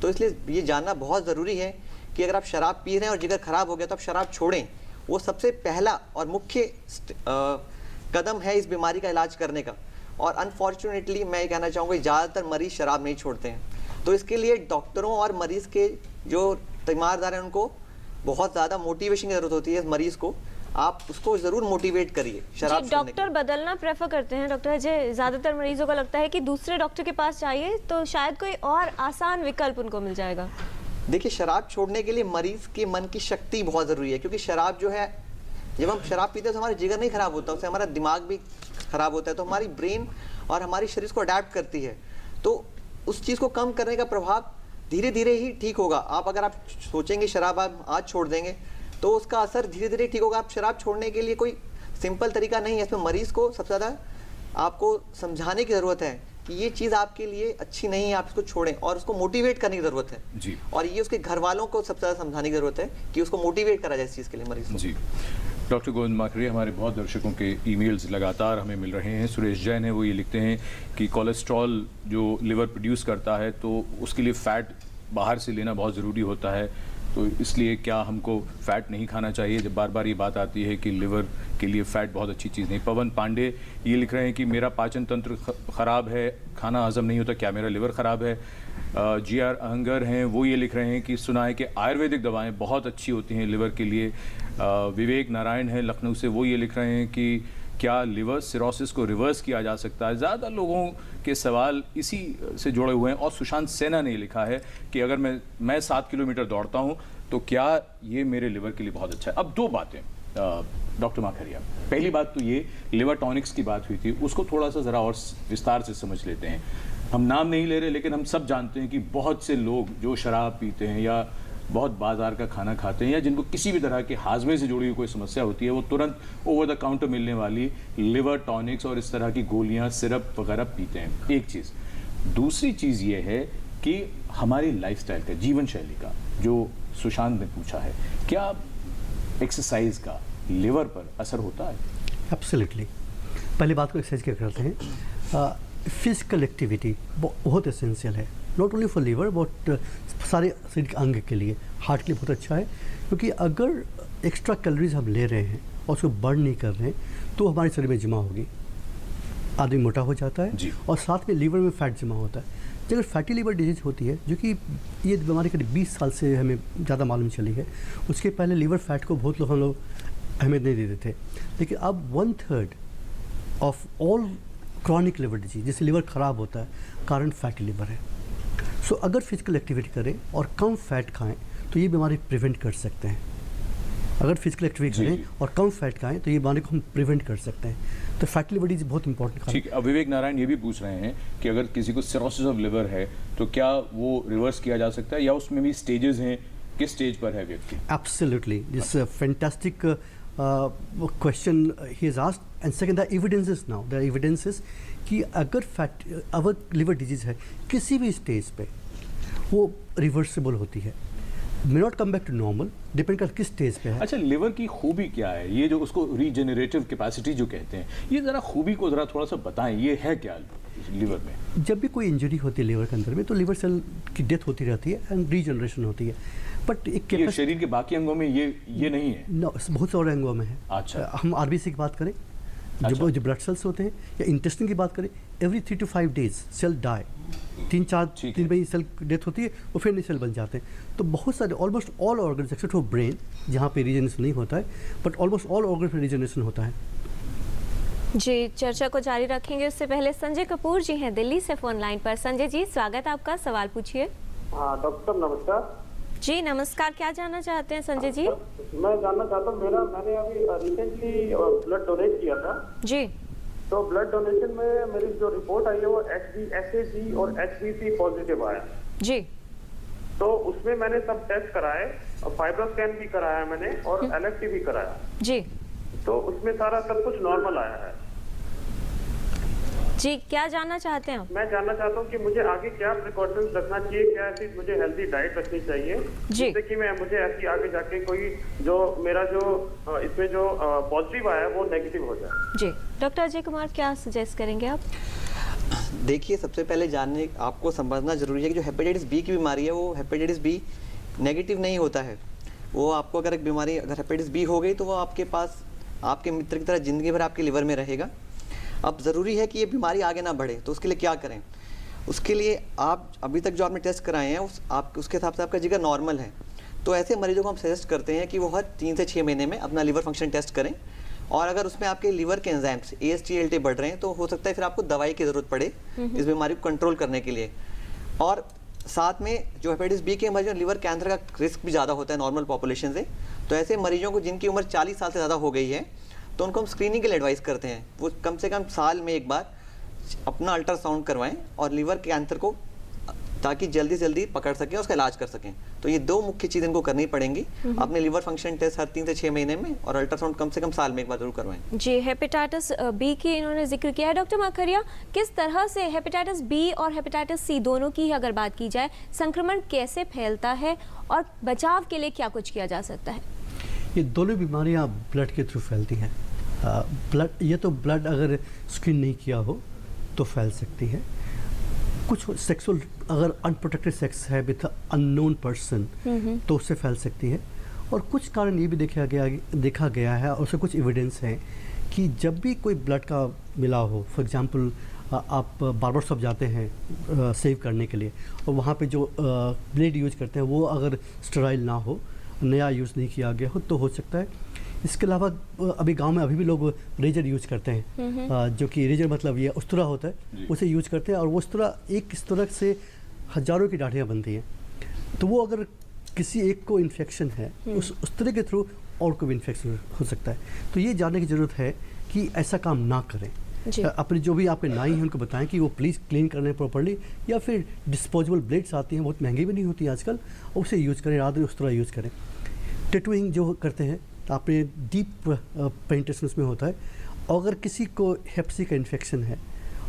तो इसलिए ये जानना बहुत ज़रूरी है कि अगर आप शराब पी रहे हैं और जिगर खराब हो गया तो आप शराब छोड़ें। वो सबसे पहला और मुख्य कदम है इस बीमारी का इलाज करने का। और अनफॉर्चुनेटली मैं ये कहना चाहूँगा, ज़्यादातर मरीज़ शराब नहीं छोड़ते हैं। तो इसके लिए डॉक्टरों और मरीज़ के जो तीमारदार हैं उनको बहुत ज़्यादा मोटिवेशन की ज़रूरत होती है। मरीज़ को आप उसको ज़रूर मोटिवेट करिए शराब। डॉक्टर बदलना प्रेफर करते हैं डॉक्टर अजय। ज़्यादातर मरीजों को लगता है कि दूसरे डॉक्टर के पास जाइए तो शायद कोई और आसान विकल्प उनको मिल जाएगा। देखिए, शराब छोड़ने के लिए मरीज़ के मन की शक्ति बहुत ज़रूरी है, क्योंकि शराब जो है, जब हम शराब पीते हैं तो हमारा जिगर नहीं खराब होता, उससे हमारा दिमाग भी खराब होता है। तो हमारी ब्रेन और हमारी शरीर को अडेप्ट करती है, तो उस चीज़ को कम करने का प्रभाव धीरे धीरे ही ठीक होगा। अगर आप सोचेंगे शराब आप आज छोड़ देंगे तो उसका असर धीरे धीरे ठीक होगा। आप शराब छोड़ने के लिए कोई सिंपल तरीका नहीं है, इसमें मरीज़ को सबसे ज़्यादा आपको समझाने की ज़रूरत है कि ये चीज़ आपके लिए अच्छी नहीं है, आप इसको छोड़ें, और उसको मोटिवेट करने की ज़रूरत है जी। और ये उसके घर वालों को सबसे ज़्यादा समझाने की ज़रूरत है कि उसको मोटिवेट करा जाए इस चीज़ के लिए मरीज़ को। जी। डॉक्टर गोविंद माकड़े, हमारे बहुत दर्शकों के ईमेल्स लगातार हमें मिल रहे हैं। सुरेश जैन है, वो ये लिखते हैं कि कोलेस्ट्रॉल जो लिवर प्रोड्यूस करता है तो उसके लिए फ़ैट बाहर से लेना बहुत ज़रूरी होता है, तो इसलिए क्या हमको फ़ैट नहीं खाना चाहिए? जब बार बार ये बात आती है कि लिवर के लिए फ़ैट बहुत अच्छी चीज़ नहीं। पवन पांडे ये लिख रहे हैं कि मेरा पाचन तंत्र ख़राब है, खाना हजम नहीं होता, क्या मेरा लिवर ख़राब है? GR अहंगर हैं, वो ये लिख रहे हैं कि सुना है कि आयुर्वेदिक दवाएं बहुत अच्छी होती हैं लिवर के लिए। विवेक नारायण है लखनऊ से, वो ये लिख रहे हैं कि क्या लिवर सिरोसिस को रिवर्स किया जा सकता है? ज़्यादा लोगों के सवाल इसी से जुड़े हुए हैं। और सुशांत सेना ने लिखा है कि अगर मैं 7 किलोमीटर दौड़ता हूं तो क्या ये मेरे लिवर के लिए बहुत अच्छा है? अब दो बातें डॉक्टर माखरिया, पहली बात तो ये लिवर टॉनिक्स की बात हुई थी, उसको थोड़ा सा ज़रा और विस्तार से समझ लेते हैं। हम नाम नहीं ले रहे, लेकिन हम सब जानते हैं कि बहुत से लोग जो शराब पीते हैं या बहुत बाजार का खाना खाते हैं या जिनको किसी भी तरह के हाजमे से जुड़ी हुई कोई समस्या होती है, वो तुरंत ओवर द काउंटर मिलने वाली लिवर टॉनिक्स और इस तरह की गोलियां, सिरप वगैरह पीते हैं। एक चीज़। दूसरी चीज़ ये है कि हमारी लाइफस्टाइल का, जीवन शैली का, जो सुशांत ने पूछा है, क्या एक्सरसाइज का लिवर पर असर होता है? एब्सोल्युटली। पहली बात को एक्सरसाइज क्या करते हैं, फिजिकल एक्टिविटी बहुत एसेंशियल है, not only for liver but सारे शरीर के अंग के लिए। हार्ट के लिए बहुत अच्छा है, क्योंकि अगर एक्स्ट्रा कैलोरीज हम ले रहे हैं और उसको बर्न नहीं कर रहे हैं तो हमारे शरीर में जमा होगी, आदमी मोटा हो जाता है और साथ में लीवर में फैट जमा होता है। अगर फैटी लीवर डिजीज होती है, जो कि ये बीमारी करीब 20 साल से हमें ज़्यादा मालूम चली है, उसके पहले लीवर फैट को बहुत लोग अहमियत नहीं देते थे, लेकिन अब 1/3 of all chronic liver disease, जैसे लिवर ख़राब होता है, कारण फैटी लिवर है। सो अगर फिजिकल एक्टिविटी करें और कम फैट खाएं तो ये बीमारी प्रिवेंट कर सकते हैं। अगर फिजिकल एक्टिविटी जी, करें जी। और कम फैट खाएं तो ये बीमारी को हम प्रिवेंट कर सकते हैं। तो फैटी लिवर डिजीज बहुत इंपॉर्टेंट ठीक है। अब विवेक नारायण ये भी पूछ रहे हैं कि अगर किसी को सिरोसिस ऑफ लिवर है तो क्या वो रिवर्स किया जा सकता है या उसमें भी स्टेजेस हैं, किस स्टेज पर है व्यक्ति? Absolutely, this is a fantastic question he has asked. And second, the evidences now, the evidences कि अगर अगर लिवर डिजीज है किसी भी स्टेज पे वो रिवर्सिबल होती है, may not come back to normal, depend कर किस स्टेज पे है। अच्छा, लिवर की खूबी क्या है? ये जो उसको रीजेनरेटिव कैपेसिटी जो कहते हैं, ये जरा खूबी को जरा थोड़ा सा बताएं, ये है क्या लिवर में? जब भी कोई इंजरी होती है लिवर के अंदर में तो लिवर सेल की डेथ होती रहती है एंड रीजनरेशन होती है, बट एक ये शरीर के बाकी अंगों में ये नहीं है? बहुत सारे अंगों में है। अच्छा। हम आरबीसी की बात करें, अच्छा। जो ब्लड सेल्स होते हैं, या इंटेस्टिन की बात करें, every 3 to 5 days cell die, 3-4 दिन में सेल डेथ होती है, वो फिर नए सेल बन जाते हैं। तो बहुत सारे almost all organs except for brain जहाँ पे रीजनरेशन नहीं होता है, बट ऑलमोस्ट ऑल ऑर्गन में रीजनरेशन होता है। जी, चर्चा को जारी रखेंगे। उससे पहले संजय कपूर जी हैं दिल्ली से फोन लाइन पर। संजय जी, स्वागत है आपका, सवाल पूछिए। हाँ डॉक्टर नमस्कार। जी नमस्कार, क्या जानना चाहते हैं संजय जी? मैं जानना चाहता हूँ, मैंने अभी रिसेंटली ब्लड डोनेट किया था। जी तो ब्लड डोनेशन में मेरी जो रिपोर्ट आई है वो HbA और HbP पॉजिटिव आया। जी तो उसमें मैंने सब टेस्ट कराए, फाइब्रोस्कैन भी कराया मैंने और LFT भी कराया। जी तो उसमें सारा सब कुछ नॉर्मल आया है। जी, क्या जानना चाहते हैं आप? मैं जानना चाहता हूँ कि मुझे आगे क्या प्रिकॉशंस रखना चाहिए, क्या ऐसी मुझे हेल्दी डाइट रखनी चाहिए जी। जिससे कि मुझे ऐसी आगे जाके कोई जो मेरा जो इसमें जो पॉजिटिव आया वो नेगेटिव हो जाए। जी, डॉक्टर अजय कुमार, क्या सजेस्ट करेंगे आप? देखिए, सबसे पहले जानने आपको समझना जरूरी है कि जो हेपेटाइटिस बी की बीमारी है वो हेपेटाइटिस बी नेगेटिव नहीं होता है। वो आपको अगर एक बीमारी अगर हेपेटाइटिस बी हो गई तो वो आपके पास आपके मित्र की तरह ज़िंदगी भर आपके लिवर में रहेगा। अब ज़रूरी है कि ये बीमारी आगे ना बढ़े, तो उसके लिए क्या करें? उसके लिए आप अभी तक जो आपने टेस्ट कराए हैं उसके हिसाब से आपका जिगर नॉर्मल है, तो ऐसे मरीजों को हम सजेस्ट करते हैं कि वो हर 3 से 6 महीने में अपना लिवर फंक्शन टेस्ट करें। और अगर उसमें आपके लिवर के एंजाइम्स AST-ALT बढ़ रहे हैं तो हो सकता है फिर आपको दवाई की ज़रूरत पड़े इस बीमारी को कंट्रोल करने के लिए। और साथ में जो हेपेटाइटिस बी के मरीजों में लिवर कैंसर का रिस्क भी ज़्यादा होता है नॉर्मल पॉपुलेशन से, तो ऐसे मरीजों को जिनकी उम्र 40 साल से ज़्यादा हो गई है तो उनको हम स्क्रीनिंग के लिए एडवाइस करते हैं। वो कम से कम साल में एक बार अपना अल्ट्रासाउंड करवाएं और लिवर कैंसर को ताकि जल्दी से जल्दी पकड़ सकें, उसका इलाज कर सकें। तो ये 2 मुख्य चीज़ इनको करनी पड़ेंगी, अपने लिवर फंक्शन टेस्ट हर 3 से 6 महीने में और अल्ट्रासाउंड कम से कम साल में एक बार जरूर करवाएं। जी, हेपेटाइटिस बी की इन्होंने जिक्र किया है। डॉक्टर माखरिया, किस तरह से हेपेटाइटिस बी और हेपेटाइटिस सी दोनों की अगर बात की जाए, संक्रमण कैसे फैलता है और बचाव के लिए क्या कुछ किया जा सकता है? ये दोनों बीमारियां ब्लड के थ्रू फैलती हैं। ब्लड, ये तो ब्लड अगर स्क्रीन नहीं किया हो तो फैल सकती है। कुछ सेक्सुअल अगर अनप्रोटेक्टेड सेक्स है विथ अननोन पर्सन तो उससे फैल सकती है। और कुछ कारण ये भी देखा गया है और उससे कुछ एविडेंस है कि जब भी कोई ब्लड का मिला हो, फॉर एग्जांपल आप बार्बर शॉप जाते हैं सेव करने के लिए और वहाँ पे जो ब्लेड यूज करते हैं वो अगर स्टेराइल ना हो, नया यूज़ नहीं किया गया हो तो हो सकता है। इसके अलावा अभी गांव में अभी भी लोग रेजर यूज करते हैं, जो कि रेजर मतलब ये उस्तरा होता है, उसे यूज करते हैं और वो उस्तरा इस तरह से हजारों की डाढ़ियाँ बनती हैं। तो वो अगर किसी एक को इन्फेक्शन है उस उस्तरे के थ्रू और को भी इन्फेक्शन हो सकता है। तो ये जानने की ज़रूरत है कि ऐसा काम ना करें। अपने जो भी आपके नाई हैं उनको बताएं कि वो प्लीज़ क्लीन करने प्रॉपर्ली, या फिर डिस्पोजेबल ब्लेड्स आती हैं, बहुत महंगी भी नहीं होती आजकल, उसे यूज़ करें, रात में उस्तरा यूज़ करें। टेटूइंग जो करते हैं आपने डीप पेनिट्रेशन उसमें होता है, और अगर किसी को हेप्सी का इन्फेक्शन है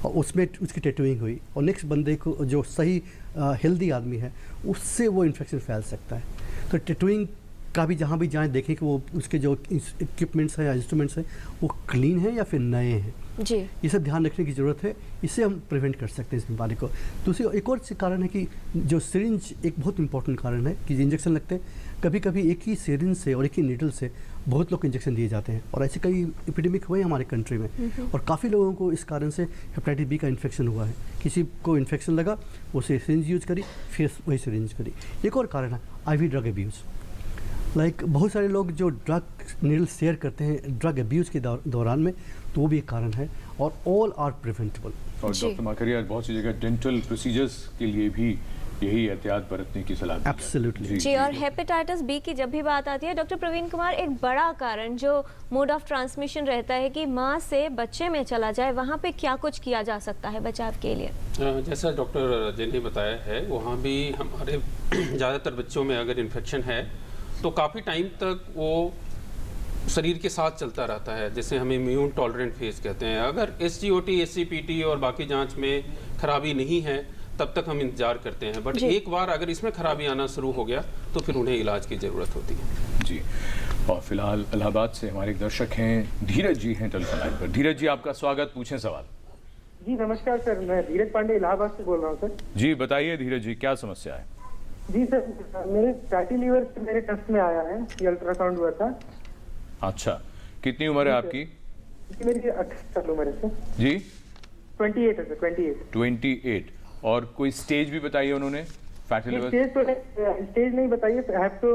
और उसमें उसकी टैटूइंग हुई और नेक्स्ट बंदे को जो सही हेल्दी आदमी है उससे वो इन्फेक्शन फैल सकता है। तो टैटूइंग का भी जहाँ भी जाएं देखें कि वो उसके जो इक्विपमेंट्स हैं या इंस्ट्रूमेंट्स हैं वो क्लीन है या फिर नए हैं। जी, ये सब ध्यान रखने की ज़रूरत है, इससे हम प्रिवेंट कर सकते हैं इस बीमारी को। दूसरी एक और कारण है कि जो सिरिंज एक बहुत इंपॉर्टेंट कारण है कि इंजेक्शन लगते हैं। कभी कभी एक ही सिरिंज से और एक ही नीडल से बहुत लोग इंजेक्शन दिए जाते हैं और ऐसे कई एपिडेमिक हुए हैं हमारे कंट्री में, और काफ़ी लोगों को इस कारण से हेपेटाइटिस बी का इन्फेक्शन हुआ है। किसी को इन्फेक्शन लगा, उसे सिरिंज यूज करी, फिर वही सिरिंज करी। एक और कारण है IV ड्रग अब्यूज़। बहुत सारे लोग जो ड्रग नीडल शेयर करते हैं ड्रग अब्यूज़ के दौरान में, तो वो भी एक कारण है, और ऑल आर प्रिवेंटेबल। और डॉक्टर माखरिया, बहुत सी जगह डेंटल प्रोसीजर्स के लिए भी यही एहतियात बरतने की सलाह दी है। एब्सोल्युटली जी, और हेपेटाइटिस बी की जब भी बात आती है डॉक्टर प्रवीण कुमार, एक बड़ा कारण जो मोड ऑफ ट्रांसमिशन रहता है कि माँ से बच्चे में चला जाए, वहाँ पे क्या कुछ किया जा सकता है बचाव के लिए? जैसा डॉक्टर जैन ने बताया है, वहाँ भी हमारे ज़्यादातर बच्चों में अगर इन्फेक्शन है तो काफ़ी टाइम तक वो शरीर के साथ चलता रहता है, जिसे हम इम्यून टॉलरेंट फेज कहते हैं। अगर SGOT, SCPT और बाकी जांच में खराबी नहीं है तब तक हम इंतजार करते हैं, बट एक बार अगर इसमें खराबी आना शुरू हो गया तो फिर उन्हें इलाज की ज़रूरत होती है। जी, और फिलहाल इलाहाबाद से हमारे एक दर्शक हैं, धीरज जी हैं टेलीफोन लाइन पर। धीरज जी, आपका स्वागत, पूछें सवाल। जी नमस्कार सर, मैं धीरज पांडे इलाहाबाद से बोल रहा हूँ सर। जी बताइए धीरज जी, क्या समस्या है? जी सर, मेरे फैटी लीवर से मेरे टेस्ट में आया है, ये अल्ट्रासाउंड हुआ था। अच्छा, कितनी उम्र है आपकी? मेरी 28 साल उम्र है सर। जी 28 है सर, 28। 28। और कोई स्टेज भी बताइए उन्होंने फैटी लिवर? स्टेज नहीं बताइए,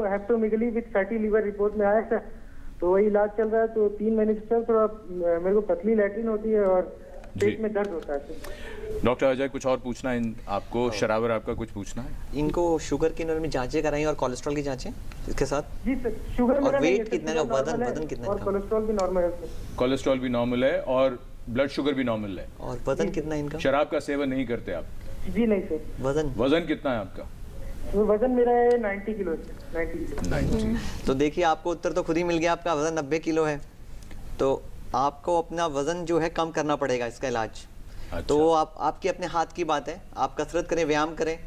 हेप्टोमेगली विद फैटी लीवर रिपोर्ट में आया सर, तो वही इलाज चल रहा है। तो 3 महीने से सर थोड़ा मेरे को पतली लैट्रिन होती है और पेट में दर्द होता है सर। डॉक्टर अजय, कुछ और पूछना है आपको? शरावर, आपका कुछ पूछना है? इनको शुगर की नॉर्मल जांचें कराई और कोलेस्ट्रॉल की जांचें इसके साथ? जी सर, शुगर और मेरा नहीं है वेट सर, कितना है, शुगर वजन नॉर्मल है वजन कितना और है? कोलेस्ट्रॉल भी नॉर्मल है सर। कोलेस्ट्रॉल भी नॉर्मल है और ब्लड शुगर भी नॉर्मल है। और वजन कितना है इनका? शराब का सेवन नहीं करते आप? जी नहीं सर। वजन कितना है आपका? वजन मेरा है 90 किलो सर, 90 किलो। 90। तो देखिए, आपको उत्तर तो खुद ही मिल गया, आपका वजन 90 किलो है। तो आपको अपना वजन जो है कम करना पड़ेगा इसका इलाज। अच्छा। तो वो आपकी अपने हाथ की बात है। आप कसरत करें, व्यायाम करें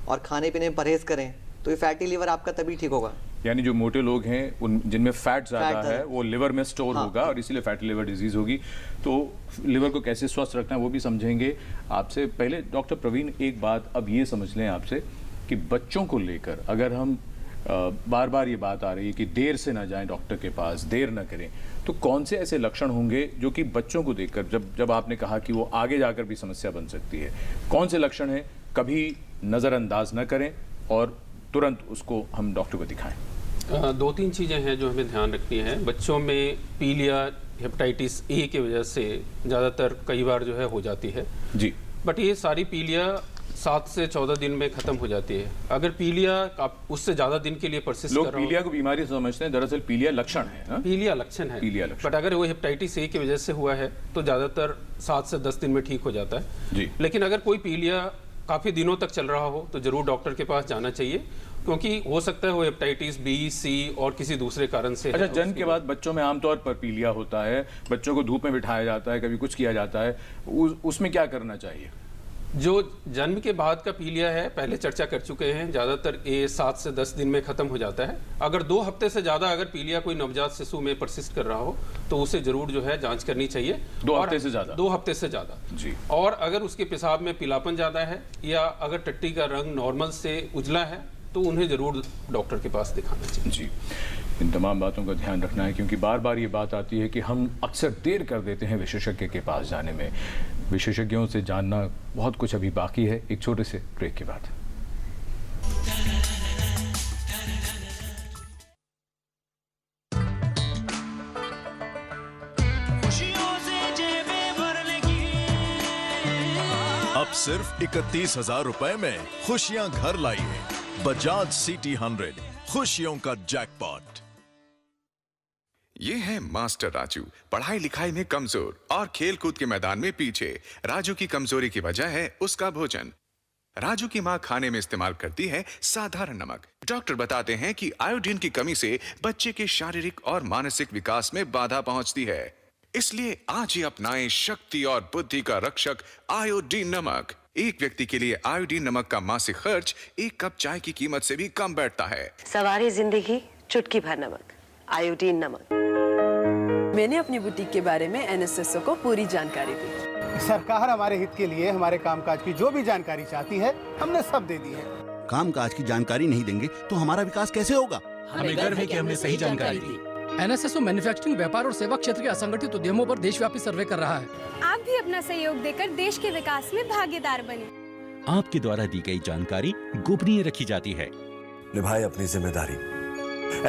और खाने पीने में परहेज करें, तो ये फैटी लीवर आपका तभी ठीक होगा। यानी जो मोटे लोग हैं उन जिनमें फैट ज़्यादा है वो लिवर में स्टोर हाँ। होगा और इसीलिए फैटी लिवर डिजीज होगी। तो लिवर को कैसे स्वस्थ रखना है वो भी समझेंगे आपसे। पहले डॉक्टर प्रवीण, एक बात अब ये समझ लें आपसे कि बच्चों को लेकर अगर हम बार बार ये बात आ रही है कि देर से ना जाएं डॉक्टर के पास, देर ना करें, तो कौन से ऐसे लक्षण होंगे जो कि बच्चों को देखकर, जब आपने कहा कि वो आगे जाकर भी समस्या बन सकती है, कौन से लक्षण हैं कभी नज़रअंदाज न करें और तुरंत उसको हम डॉक्टर को दिखाएं? 2-3 चीज़ें हैं जो हमें ध्यान रखनी है। बच्चों में पीलिया हेपेटाइटिस ए की वजह से ज़्यादातर कई बार जो है हो जाती है जी, बट ये सारी पीलिया 7 से 14 दिन में ख़त्म हो जाती है। अगर पीलिया उससे ज़्यादा दिन के लिए परसिस्ट लोग कर रहा हो, पीलिया को बीमारी समझते हैं, दरअसल पीलिया लक्षण है। हाँ? पीलिया लक्षण है, पीलिया लक्षण। बट अगर वो हेपेटाइटिस ए की वजह से हुआ है तो ज़्यादातर 7 से 10 दिन में ठीक हो जाता है जी। लेकिन अगर कोई पीलिया काफ़ी दिनों तक चल रहा हो तो ज़रूर डॉक्टर के पास जाना चाहिए, क्योंकि हो सकता है वो हेपेटाइटिस बी, सी और किसी दूसरे कारण से। अच्छा, जन्म के बाद बच्चों में आमतौर पर पीलिया होता है, बच्चों को धूप में बिठाया जाता है, कभी कुछ किया जाता है, उसमें क्या करना चाहिए? जो जन्म के बाद का पीलिया है, पहले चर्चा कर चुके हैं, ज़्यादातर ये 7 से 10 दिन में ख़त्म हो जाता है। अगर 2 हफ्ते से ज़्यादा अगर पीलिया कोई नवजात शिशु में परसिस्ट कर रहा हो तो उसे ज़रूर जो है जांच करनी चाहिए। 2 हफ्ते से ज़्यादा? 2 हफ्ते से ज़्यादा जी। और अगर उसके पेशाब में पीलापन ज़्यादा है या अगर टट्टी का रंग नॉर्मल से उजला है तो उन्हें ज़रूर डॉक्टर के पास दिखाना चाहिए। जी, इन तमाम बातों का ध्यान रखना है, क्योंकि बार बार ये बात आती है कि हम अक्सर देर कर देते हैं विशेषज्ञ के पास जाने में। विशेषज्ञों से जानना बहुत कुछ अभी बाकी है। एक छोटे से ब्रेक के बाद। अब सिर्फ 31,000 रुपए में खुशियां घर लाइए। बजाज सिटी 100, खुशियों का जैकपॉट। ये है मास्टर राजू, पढ़ाई लिखाई में कमजोर और खेल कूद के मैदान में पीछे। राजू की कमजोरी की वजह है उसका भोजन। राजू की मां खाने में इस्तेमाल करती है साधारण नमक। डॉक्टर बताते हैं कि आयोडीन की कमी से बच्चे के शारीरिक और मानसिक विकास में बाधा पहुंचती है। इसलिए आज ही अपनाएं शक्ति और बुद्धि का रक्षक आयोडीन नमक। एक व्यक्ति के लिए आयोडीन नमक का मासिक खर्च 1 कप चाय की कीमत से भी कम बैठता है। सवारी जिंदगी चुटकी भर नमक, आयोडीन नमक। मैंने अपनी बुटीक के बारे में एनएसएसओ को पूरी जानकारी दी। सरकार हमारे हित के लिए हमारे कामकाज की जो भी जानकारी चाहती है हमने सब दे दी है। कामकाज की जानकारी नहीं देंगे तो हमारा विकास कैसे होगा? हमें गर्व है कि हमने सही जानकारी दी। एनएसएसओ मैन्युफैक्चरिंग, व्यापार और सेवा क्षेत्र के असंगठित उद्यमों पर देशव्यापी सर्वे कर रहा है। आप भी अपना सहयोग देकर देश के विकास में भागीदार बने। आपके द्वारा दी गई जानकारी गोपनीय रखी जाती है। निभाए अपनी जिम्मेदारी,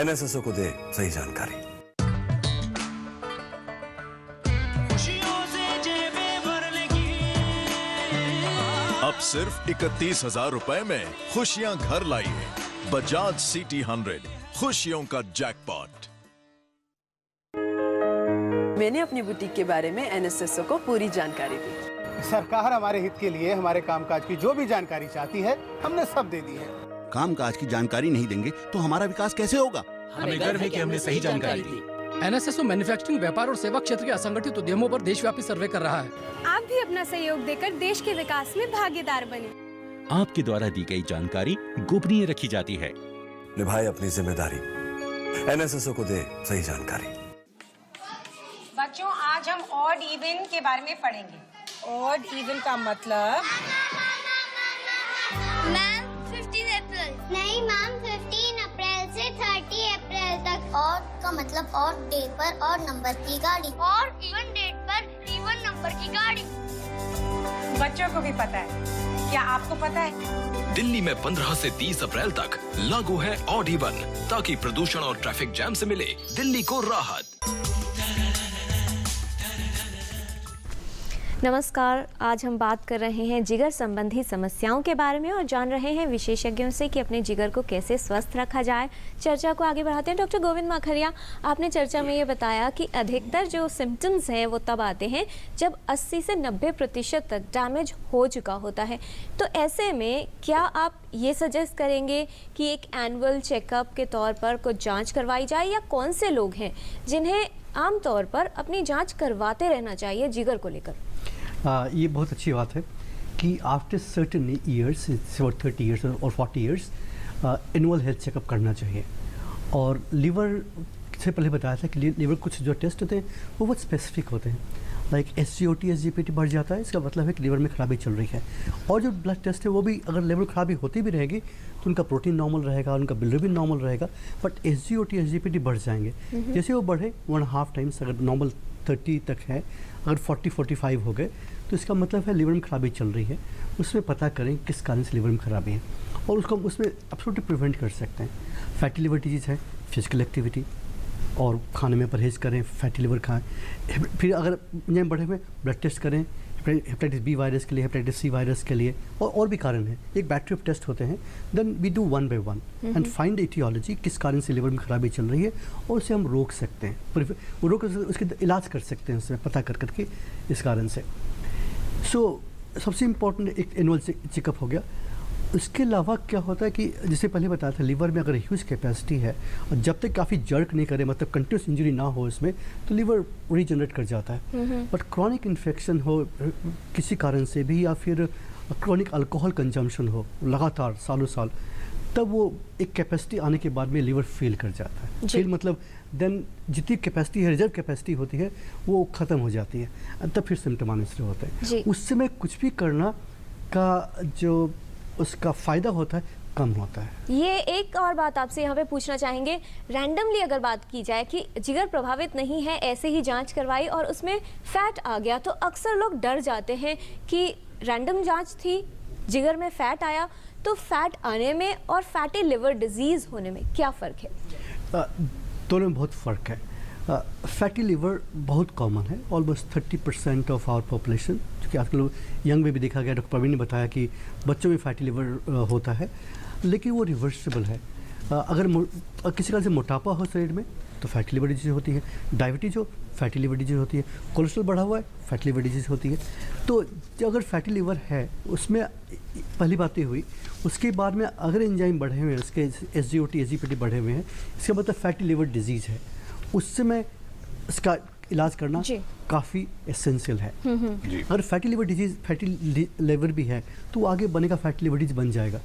एनएसएसओ को दे सही जानकारी। सिर्फ 31,000 रुपए में खुशियां घर लाइए। बजाज सिटी 100, खुशियों का जैकपॉट। मैंने अपनी बुटीक के बारे में एनएसएसओ को पूरी जानकारी दी। सरकार हमारे हित के लिए हमारे कामकाज की जो भी जानकारी चाहती है हमने सब दे दी है। कामकाज की जानकारी नहीं देंगे तो हमारा विकास कैसे होगा? हमें गर्व है कि हमने सही जानकारी दी। एनएसएसओ मैन्युफैक्चरिंग, व्यापार और सेवा क्षेत्र के असंगठित उद्यमों पर देशव्यापी सर्वे कर रहा है। आप भी अपना सहयोग देकर देश के विकास में भागीदार बने। आपके द्वारा दी गई जानकारी गोपनीय रखी जाती है। निभाए अपनी जिम्मेदारी। एनएसएसओ को दे सही जानकारी। बच्चों, आज हम ऑड इवन के बारे में पढ़ेंगे। ऑड इवन का मतलब मैम 15 अप्रैल नहीं मैम, 15 अप्रैल से 30 अप्रैल तक। ऑड का मतलब ऑड डे पर और नंबर की गाड़ी, और इवन डेट पर इवन नंबर की गाड़ी। बच्चों को भी पता है, क्या आपको पता है? दिल्ली में 15 से 30 अप्रैल तक लागू है ऑड इवन, ताकि प्रदूषण और ट्रैफिक जैम से मिले दिल्ली को राहत। नमस्कार, आज हम बात कर रहे हैं जिगर संबंधी समस्याओं के बारे में और जान रहे हैं विशेषज्ञों से कि अपने जिगर को कैसे स्वस्थ रखा जाए। चर्चा को आगे बढ़ाते हैं। डॉक्टर गोविंद माखरिया, आपने चर्चा में ये बताया कि अधिकतर जो सिम्टम्स हैं वो तब आते हैं जब 80 से 90% तक डैमेज हो चुका होता है। तो ऐसे में क्या आप ये सजेस्ट करेंगे कि एक एनुअल चेकअप के तौर पर कुछ जाँच करवाई जाए, या कौन से लोग हैं जिन्हें आमतौर पर अपनी जाँच करवाते रहना चाहिए जिगर को लेकर? ये बहुत अच्छी बात है कि आफ्टर सर्टेन ईयर्स, 30 ईयर्स और 40 ईयर्स एनुअल हेल्थ चेकअप करना चाहिए। और लीवर से पहले बताया था कि लीवर कुछ जो टेस्ट होते हैं वो बहुत स्पेसिफिक होते हैं। लाइक SGOT, SGPT बढ़ जाता है, इसका मतलब है कि लीवर में खराबी चल रही है। और जो ब्लड टेस्ट है वो भी, अगर लीवर खराबी होती भी रहेगी तो उनका प्रोटीन नॉर्मल रहेगा, उनका बिलिरुबिन नॉर्मल रहेगा, बट SGOT, SGPT बढ़ जाएंगे। जैसे वो बढ़े 1.5 टाइम्स, अगर नॉर्मल 30 तक है, अगर 40-45 हो गए तो इसका मतलब है लीवर में खराबी चल रही है। उसमें पता करें किस कारण से लीवर में खराबी है और उसको उसमें एब्सोल्युटली प्रिवेंट कर सकते हैं। फैटी लिवर डिजीज़ है, फिजिकल एक्टिविटी और खाने में परहेज़ करें, फैटी लिवर खाएं। फिर अगर इंजाइम बढ़े हुए ब्लड टेस्ट करें, हेपेटाइटिस बी वायरस के लिए, हेपेटाइटिस सी वायरस के लिए, और भी कारण है। एक बैटरी ऑफ टेस्ट होते हैं। Then we do 1 by 1 and find etiology, किस कारण से लिवर में खराबी चल रही है, और उसे हम रोक सकते हैं। वो रोक उसके इलाज कर सकते हैं उसमें पता करके इस कारण से। सबसे इम्पोर्टेंट एक एनुअल चेकअप हो गया। उसके अलावा क्या होता है कि जैसे पहले बताया था, लीवर में अगर ह्यूज कैपेसिटी है और जब तक काफ़ी जर्क नहीं करे, मतलब कंटिन्यूस इंजरी ना हो इसमें, तो लीवर रीजनरेट कर जाता है। बट क्रॉनिक इन्फेक्शन हो किसी कारण से भी, या फिर क्रॉनिक अल्कोहल कंजम्पशन हो लगातार सालों साल, तब वो एक कैपेसिटी आने के बाद में लीवर फेल कर जाता है। फेल मतलब देन जितनी कैपेसिटी है, रिजर्व कैपेसिटी होती है, वो ख़त्म हो जाती है, तब फिर सिम्टम आने शुरू होते हैं। उस समय कुछ भी करना का जो उसका फ़ायदा होता है कम होता है। ये एक और बात आपसे यहाँ पे पूछना चाहेंगे, रैंडमली अगर बात की जाए कि जिगर प्रभावित नहीं है, ऐसे ही जांच करवाई और उसमें फैट आ गया, तो अक्सर लोग डर जाते हैं कि रैंडम जांच थी, जिगर में फैट आया, तो फैट आने में और फैटी लिवर डिजीज़ होने में क्या फ़र्क है? दोनों में बहुत फ़र्क है। फैटी लिवर बहुत कॉमन है, ऑलमोस्ट 30% ऑफ आवर पॉपुलेशन, क्योंकि आजकल यंग में भी देखा गया, डॉक्टर प्रवीण ने बताया कि बच्चों में फैटी लिवर होता है, लेकिन वो रिवर्सिबल है। अगर किसी कारण से मोटापा हो शरीर में तो फैटी लिवर डिजीज़ होती है, डायबिटीज़ हो फैटी लिवर डिजीज़ होती है, कोलेस्ट्रॉल बढ़ा हुआ है फैटी लिवर डिजीज़ होती है। तो जो अगर फैटी लिवर है उसमें पहली बात ये हुई, उसके बाद में अगर एंजाइम बढ़े हुए हैं, उसके SGOT, SGPT बढ़े हुए हैं, इसका मतलब फैटी लिवर डिजीज़ है। उस समय इसका इलाज करना काफ़ी एसेंशियल है। अगर fatty liver disease, fatty liver भी है तो वो आगे बनेगा, फैटी लिवर डिजीज़ बन जाएगा।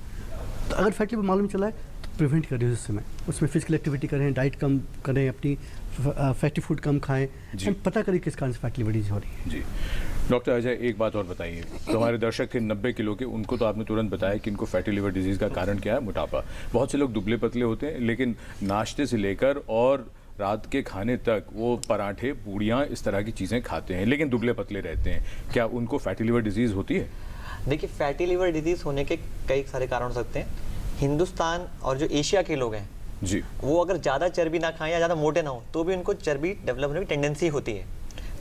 तो अगर फैटी लिवर मालूम चला है तो प्रिवेंट करें उस समय, उसमें फिजिकल एक्टिविटी करें, डाइट कम करें, अपनी फैटी फूड कम खाएं, एंड पता करें किस कारण से फैटी लिवर डिजीज़ हो रही है। जी डॉक्टर अजय, एक बात और बताइए, तो हमारे दर्शक थे 90 किलो के, उनको तो आपने तुरंत बताया कि इनको फैटी लिवर डिजीज़ का कारण क्या है, मोटापा। बहुत से लोग दुबले पतले होते हैं, लेकिन नाश्ते से लेकर और रात के खाने तक वो पराठे, पूड़ियाँ, इस तरह की चीज़ें खाते हैं, लेकिन दुबले पतले रहते हैं। क्या उनको फैटी लिवर डिजीज़ होती है? देखिए, फैटी लिवर डिजीज़ होने के कई सारे कारण हो सकते हैं। हिंदुस्तान और जो एशिया के लोग हैं जी, वो अगर ज़्यादा चर्बी ना खाएं या ज़्यादा मोटे ना हो तो भी उनको चर्बी डेवलप होने की टेंडेंसी होती है।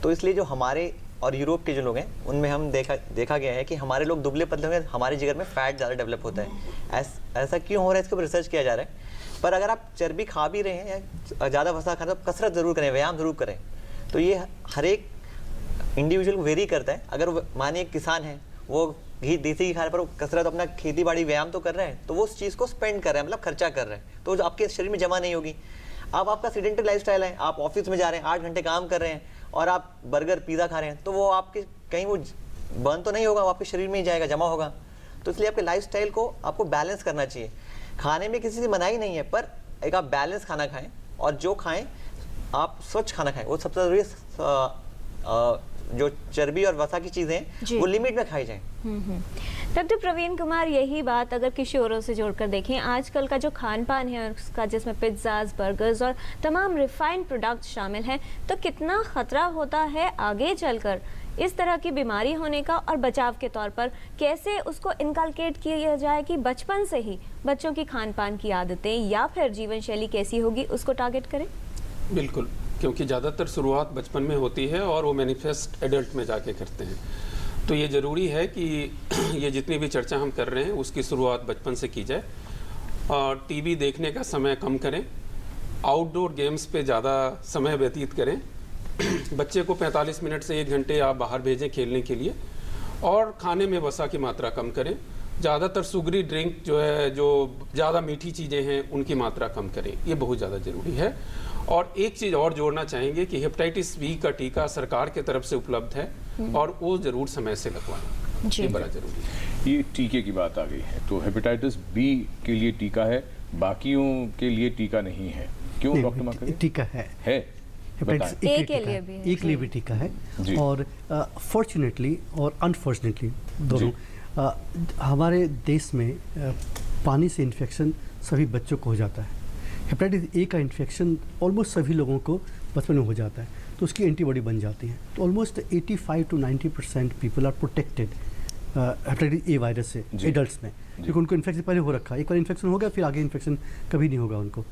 तो इसलिए जो हमारे और यूरोप के जो लोग हैं उनमें हम देखा गया है कि हमारे लोग दुबले पतले होंगे, हमारे जिगर में फैट ज़्यादा डेवलप होता है। ऐसा क्यों हो रहा है, इसके ऊपर रिसर्च किया जा रहा है। पर अगर आप चर्बी खा भी रहे हैं या ज़्यादा वसा खा रहे हैं तो कसरत ज़रूर करें, व्यायाम ज़रूर करें। तो ये हर एक इंडिविजुअल को वेरी करता है। अगर मानिए किसान है, वो देसी घी खा रहे पर वो कसरत अपना खेती बाड़ी व्यायाम तो कर रहे हैं, तो वो उस चीज़ को स्पेंड कर रहे हैं, मतलब खर्चा कर रहे हैं, तो जो आपके शरीर में जमा नहीं होगी। अब आपका सीडेंटरी लाइफस्टाइल है, आप ऑफिस में जा रहे हैं, 8 घंटे काम कर रहे हैं और आप बर्गर पिज़्ज़ा खा रहे हैं, तो वो आपके कहीं वो बर्न तो नहीं होगा, वो आपके शरीर में ही जाएगा, जमा होगा। तो इसलिए आपके लाइफस्टाइल को आपको बैलेंस करना चाहिए। खाने में किसी से मनाही नहीं है, पर एक आप बैलेंस खाना खाएं और जो खाएं आप स्वच्छ खाना खाएं। वो सबसे ज़रूरी जो चर्बी और वसा की चीज़ें हैं वो लिमिट में खाई जाएं। डॉक्टर प्रवीण कुमार, यही बात अगर किशोरों से जोड़कर देखें, आजकल का जो खान पान है उसका, जिसमें पिज्ज़ाज, बर्गर्स और तमाम रिफाइंड प्रोडक्ट्स शामिल हैं, तो कितना ख़तरा होता है आगे चलकर इस तरह की बीमारी होने का, और बचाव के तौर पर कैसे उसको इनकलकेट किया जाए कि बचपन से ही बच्चों की खान पान की आदतें या फिर जीवन शैली कैसी होगी उसको टारगेट करें? बिल्कुल, क्योंकि ज़्यादातर शुरुआत बचपन में होती है और वो मैनिफेस्ट एडल्ट में जाके करते हैं। तो ये ज़रूरी है कि ये जितनी भी चर्चा हम कर रहे हैं उसकी शुरुआत बचपन से की जाए। और टीवी देखने का समय कम करें, आउटडोर गेम्स पे ज़्यादा समय व्यतीत करें। बच्चे को 45 मिनट से 1 घंटे आप बाहर भेजें खेलने के लिए, और खाने में वसा की मात्रा कम करें। ज़्यादातर सुगरी ड्रिंक जो है, जो ज़्यादा मीठी चीज़ें हैं, उनकी मात्रा कम करें, ये बहुत ज़्यादा ज़रूरी है। और एक चीज़ और जोड़ना चाहेंगे कि हेपेटाइटिस बी का टीका सरकार के तरफ से उपलब्ध है और वो ज़रूर समय से लगवाना, ये बड़ा ज़रूरी है। ये टीके की बात आ गई है, तो हेपेटाइटिस बी के लिए टीका है, बाकियों के लिए टीका नहीं है, क्यों डॉक्टर माकरे? टीका है हेपेटाइटिस ए के लिए भी टीका है। और फॉर्चुनेटली और अनफॉर्चुनेटली दोनों हमारे देश में पानी से इन्फेक्शन सभी बच्चों को हो जाता है। हेपेटाइटिस ए का इन्फेक्शन ऑलमोस्ट सभी लोगों को बचपन में हो जाता है, तो उसकी एंटीबॉडी बन जाती है। तो almost 85 to 90% people are protected hepatitis A virus से एडल्ट्स में, क्योंकि उनको इन्फेक्शन पहले हो रखा है। एक बार इन्फेक्शन हो गया फिर आगे इन्फेक्शन कभी नहीं होगा उनको।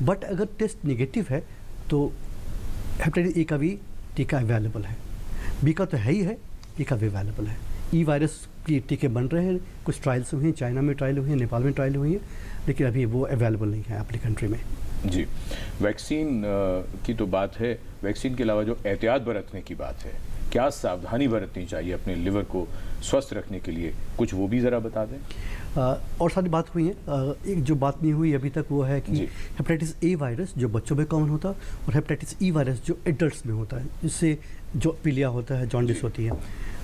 बट अगर टेस्ट निगेटिव है तो हेपेटाइटिस ए का भी टीका अवेलेबल है। बी का तो है ही है, ए का भी अवेलेबल है। ई वायरस के टीके बन रहे हैं, कुछ ट्रायल्स हुए हैं, चाइना में ट्रायल हुई हैं, नेपाल में ट्रायल हुई है, लेकिन अभी वो अवेलेबल नहीं है अपनी कंट्री में। जी, वैक्सीन की तो बात है, वैक्सीन के अलावा जो एहतियात बरतने की बात है, क्या सावधानी बरतनी चाहिए अपने लिवर को स्वस्थ रखने के लिए, कुछ वो भी ज़रा बता दें। और सारी बात हुई है, एक जो बात नहीं हुई अभी तक वो है कि हेपेटाइटिस ए वायरस जो बच्चों में कॉमन होता है और हेपेटाइटिस ई वायरस जो एडल्ट्स में होता है, जिससे जो पीलिया होता है, जॉन्डिस होती है,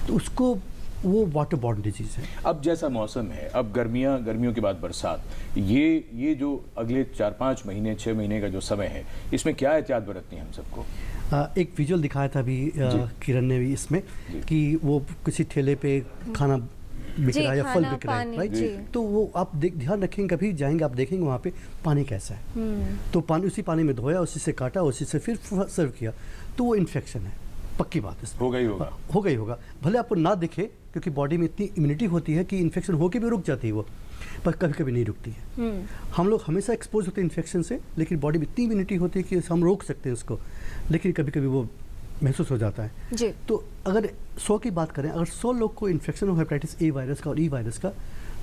तो उसको वो वाटर बॉर्न डिजीज़ है। अब जैसा मौसम है, अब गर्मियों के बाद बरसात, ये जो अगले 4-5 महीने 6 महीने का जो समय है, इसमें क्या एहतियात बरतनी है हम सबको? एक विजुअल दिखाया था अभी किरण ने भी इसमें कि वो किसी ठेले पे खाना बिक रहा है या फल बिक रहा है, राइट? तो वो आप ध्यान रखेंगे, कभी जाएंगे आप देखेंगे वहाँ पे पानी कैसा है। तो उसी पानी में धोया, उसी से काटा, उसी से फिर सर्व किया, तो वो इन्फेक्शन है, पक्की बात है। हो गई होगा भले आपको ना दिखे, क्योंकि बॉडी में इतनी इम्यूनिटी होती है कि इन्फेक्शन होके भी रुक जाती है वो, पर कभी कभी नहीं रुकती है। हम लोग हमेशा एक्सपोज होते हैं इन्फेक्शन से, लेकिन बॉडी में इतनी इम्यूनिटी होती है कि हम रोक सकते हैं उसको, लेकिन कभी कभी वो महसूस हो जाता है जी। तो अगर 100 की बात करें, अगर 100 लोग को इन्फेक्शन हो हेपेटाइटिस ए वायरस का और ई वायरस का,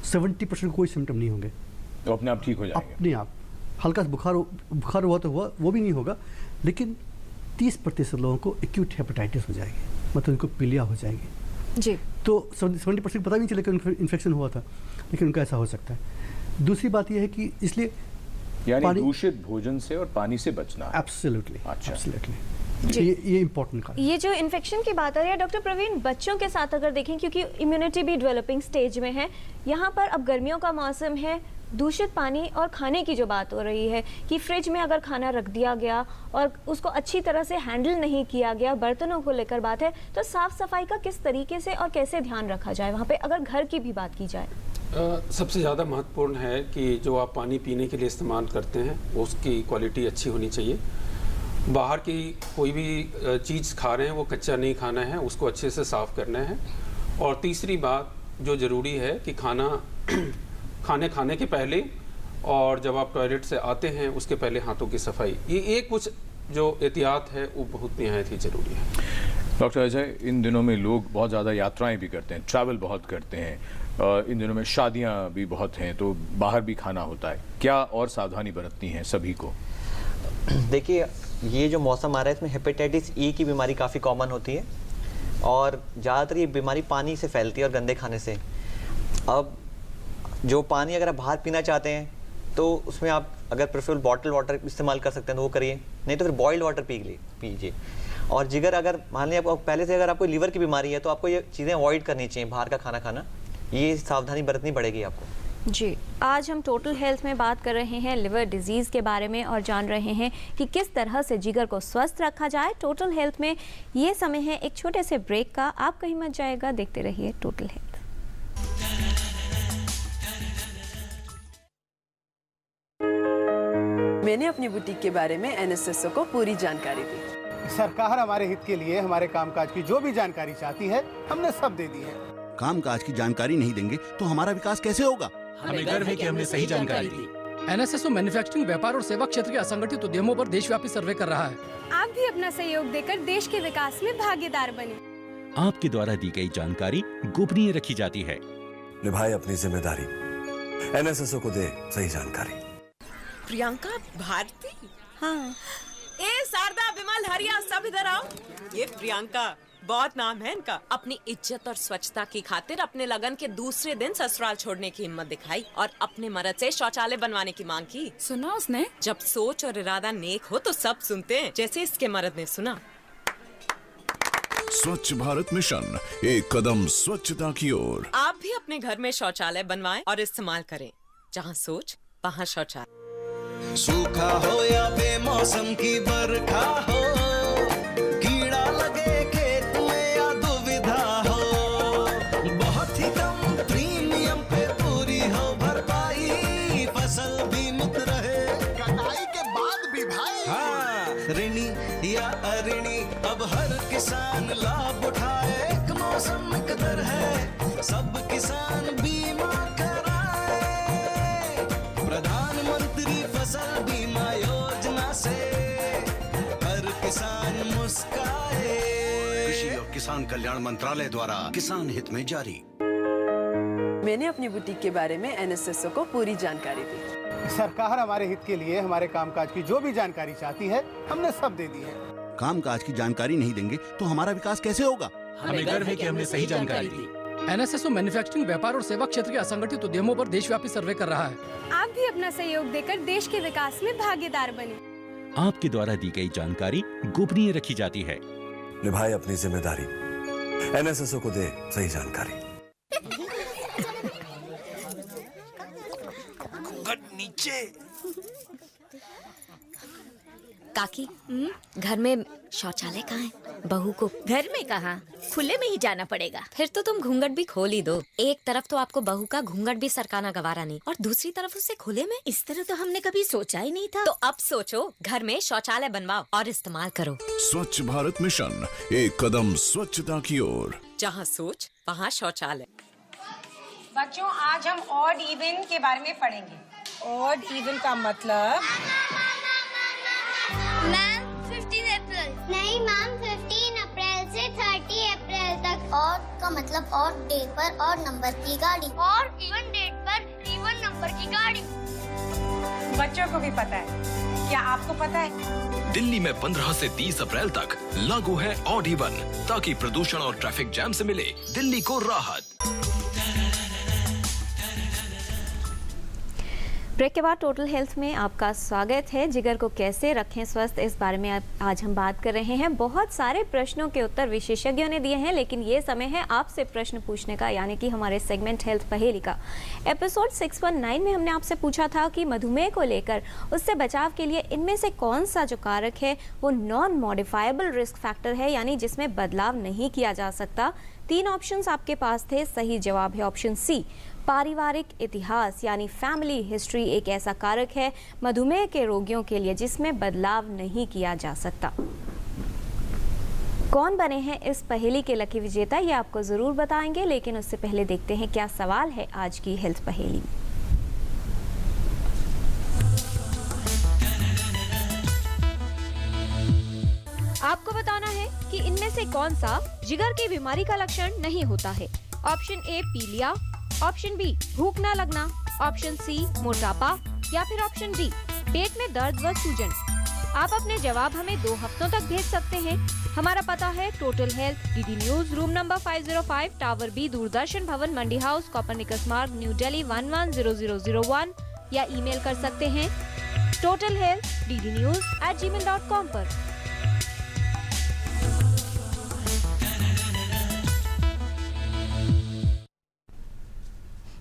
70% कोई सिम्टम नहीं होंगे, तो अपने आप ठीक हो जाएंगे। अपने आप हल्का सा बुखार हुआ तो हुआ, वो भी नहीं होगा, लेकिन 30% लोगों को एक्यूट हेपेटाइटिस हो जाएगी, मतलब उनको पीलिया हो जाएगी जी। तो 70% पता भी नहीं चलेगा उनको इन्फेक्शन हुआ था, लेकिन उनका ऐसा हो सकता है। दूसरी बात यह है कि इसलिए यानी दूषित भोजन से और पानी से बचना। एब्सोल्युटली, अच्छा, एब्सोल्युटली। ये इम्पोर्टेंट का। ये जो इन्फेक्शन की बात आ रही है डॉक्टर प्रवीण, बच्चों के साथ अगर देखें, क्योंकि इम्यूनिटी भी डेवलपिंग स्टेज में है, यहाँ पर अब गर्मियों का मौसम है, दूषित पानी और खाने की जो बात हो रही है कि फ्रिज में अगर खाना रख दिया गया और उसको अच्छी तरह से हैंडल नहीं किया गया, बर्तनों को लेकर बात है, तो साफ सफाई का किस तरीके से और कैसे ध्यान रखा जाए वहाँ पे, अगर घर की भी बात की जाए? सबसे ज़्यादा महत्वपूर्ण है कि जो आप पानी पीने के लिए इस्तेमाल करते हैं उसकी क्वालिटी अच्छी होनी चाहिए। बाहर की कोई भी चीज़ खा रहे हैं वो कच्चा नहीं खाना है, उसको अच्छे से साफ़ करना है। और तीसरी बात जो ज़रूरी है कि खाने के पहले और जब आप टॉयलेट से आते हैं उसके पहले हाथों की सफाई, ये कुछ जो एहतियात है वो बहुत निहायत ही ज़रूरी है। डॉक्टर अजय, इन दिनों में लोग बहुत ज़्यादा यात्राएं भी करते हैं, ट्रैवल बहुत करते हैं, इन दिनों में शादियां भी बहुत हैं, तो बाहर भी खाना होता है, क्या और सावधानी बरतनी है सभी को? देखिए, ये जो मौसम आ रहा है इसमें हेपेटाइटिस ई की बीमारी काफ़ी कॉमन होती है और ज़्यादातर ये बीमारी पानी से फैलती है और गंदे खाने से। अब जो पानी अगर आप बाहर पीना चाहते हैं तो उसमें आप अगर प्रेफरेबल बॉटल वाटर इस्तेमाल कर सकते हैं तो वो करिए, नहीं तो फिर बॉइल्ड वाटर पीजिए। और जिगर, अगर मान लीजिए आपको पहले से अगर आपको लीवर की बीमारी है तो आपको ये चीज़ें अवॉइड करनी चाहिए, बाहर का खाना खाना, ये सावधानी बरतनी पड़ेगी आपको। जी, आज हम टोटल हेल्थ में बात कर रहे हैं लिवर डिजीज़ के बारे में और जान रहे हैं कि किस तरह से जिगर को स्वस्थ रखा जाए। टोटल हेल्थ में ये समय है एक छोटे से ब्रेक का, आप कहीं मत जाएगा, देखते रहिए टोटल हेल्थ। मैंने अपनी बुटीक के बारे में एनएसएसओ को पूरी जानकारी दी। सरकार हमारे हित के लिए हमारे कामकाज की जो भी जानकारी चाहती है हमने सब दे दी है। कामकाज की जानकारी नहीं देंगे तो हमारा विकास कैसे होगा? हमें गर्व है कि हमने सही जानकारी दी। एनएसएसओ मैन्युफैक्चरिंग, व्यापार और सेवा क्षेत्र के असंगठित उद्यमों पर देशव्यापी सर्वे कर रहा है। आप भी अपना सहयोग देकर देश के विकास में भागीदार बने। आपके द्वारा दी गई जानकारी गोपनीय रखी जाती है। निभाए अपनी जिम्मेदारी, एनएसएसओ को दे सही जानकारी। प्रियंका भारती, हाँ। ए शारदा, विमल, हरिया, सब इधर आओ। ये प्रियंका, बहुत नाम है इनका। अपनी इज्जत और स्वच्छता की खातिर अपने लगन के दूसरे दिन ससुराल छोड़ने की हिम्मत दिखाई और अपने मर्द से शौचालय बनवाने की मांग की। सुना उसने? जब सोच और इरादा नेक हो तो सब सुनते हैं, जैसे इसके मर्द ने सुना। स्वच्छ भारत मिशन, एक कदम स्वच्छता की ओर। आप भी अपने घर में शौचालय बनवाएं और इस्तेमाल करें। जहाँ सोच वहाँ शौचालय। सूखा हो या बेमौसम की बरखा हो, कीड़ा लगे खेत में या दुविधा हो, बहुत ही कम प्रीमियम पे पूरी हो भरपाई, फसल बीमित रहे कटाई के बाद भी भाई। हाँ, ऋणी या अऋणी अब हर किसान लाभ उठाए, एक मौसम कदर है सब किसान बीमा कराए। प्रधानमंत्री फसल बीमा योजना से हर किसान मुस्काए। कृषि और किसान कल्याण मंत्रालय द्वारा किसान हित में जारी। मैंने अपनी बुटीक के बारे में एनएसएसओ को पूरी जानकारी दी। सरकार हमारे हित के लिए हमारे कामकाज की जो भी जानकारी चाहती है हमने सब दे दी है। कामकाज की जानकारी नहीं देंगे तो हमारा विकास कैसे होगा? हमें गर्व है कि हमने सही जानकारी दी। एनएसएसओ मैन्युफैक्चरिंग, व्यापार और सेवा क्षेत्र के असंगठित उद्यमों पर देशव्यापी सर्वे कर रहा है। आप भी अपना सहयोग देकर देश के विकास में भागीदार बने। आपके द्वारा दी गई जानकारी गोपनीय रखी जाती है। निभाए अपनी जिम्मेदारी, एनएसएसओ को दे सही जानकारी। नीचे काकी, घर में शौचालय कहाँ है? बहू को घर में कहाँ, खुले में ही जाना पड़ेगा। फिर तो तुम घूंघट भी खोल ही दो। एक तरफ तो आपको बहू का घूंघट भी सरकाना गवारा नहीं और दूसरी तरफ उसे खुले में। इस तरह तो हमने कभी सोचा ही नहीं था। तो अब सोचो, घर में शौचालय बनवाओ और इस्तेमाल करो। स्वच्छ भारत मिशन, एक कदम स्वच्छता की ओर। जहाँ सोच वहाँ शौचालय। बच्चों, आज हम ऑड इवन के बारे में पढ़ेंगे। ऑड इवन का मतलब? मैम 15 अप्रैल। नहीं मैम, 15 अप्रैल से 30 अप्रैल तक। ऑड का मतलब ऑड डे पर और नंबर की गाड़ी, और इवन डेट पर इवन नंबर की गाड़ी। बच्चों को भी पता है, क्या आपको पता है? दिल्ली में 15 से 30 अप्रैल तक लागू है ऑड इवन, ताकि प्रदूषण और ट्रैफिक जैम से मिले दिल्ली को राहत। ब्रेक के बाद टोटल हेल्थ में आपका स्वागत है। जिगर को कैसे रखें स्वस्थ, इस बारे में आज हम बात कर रहे हैं। बहुत सारे प्रश्नों के उत्तर विशेषज्ञों ने दिए हैं, लेकिन ये समय है आपसे प्रश्न पूछने का, यानी कि हमारे सेगमेंट हेल्थ पहेली का। एपिसोड 619 में हमने आपसे पूछा था कि मधुमेह को लेकर उससे बचाव के लिए इनमें से कौन सा जो कारक है वो नॉन मॉडिफाइबल रिस्क फैक्टर है, यानी जिसमें बदलाव नहीं किया जा सकता। 3 ऑप्शंस आपके पास थे। सही जवाब है ऑप्शन सी, पारिवारिक इतिहास यानी फैमिली हिस्ट्री एक ऐसा कारक है मधुमेह के रोगियों के लिए जिसमें बदलाव नहीं किया जा सकता। कौन बने हैं इस पहेली के लकी विजेता, ये आपको ज़रूर बताएंगे, लेकिन उससे पहले देखते हैं क्या सवाल है आज की हेल्थ पहेली। आपको बताना है कि इनमें से कौन सा जिगर की बीमारी का लक्षण नहीं होता है? ऑप्शन ए पीलिया, ऑप्शन बी भूख न लगना, ऑप्शन सी मोटापा या फिर ऑप्शन डी पेट में दर्द व सूजन। आप अपने जवाब हमें 2 हफ्तों तक भेज सकते हैं। हमारा पता है total health, DD news, room number 505, tower B, Doordarshan Bhavan, Mandi house, Copernicus Marg, new Delhi 110001 या ईमेल कर सकते हैं totalhealth@gmail.com पर।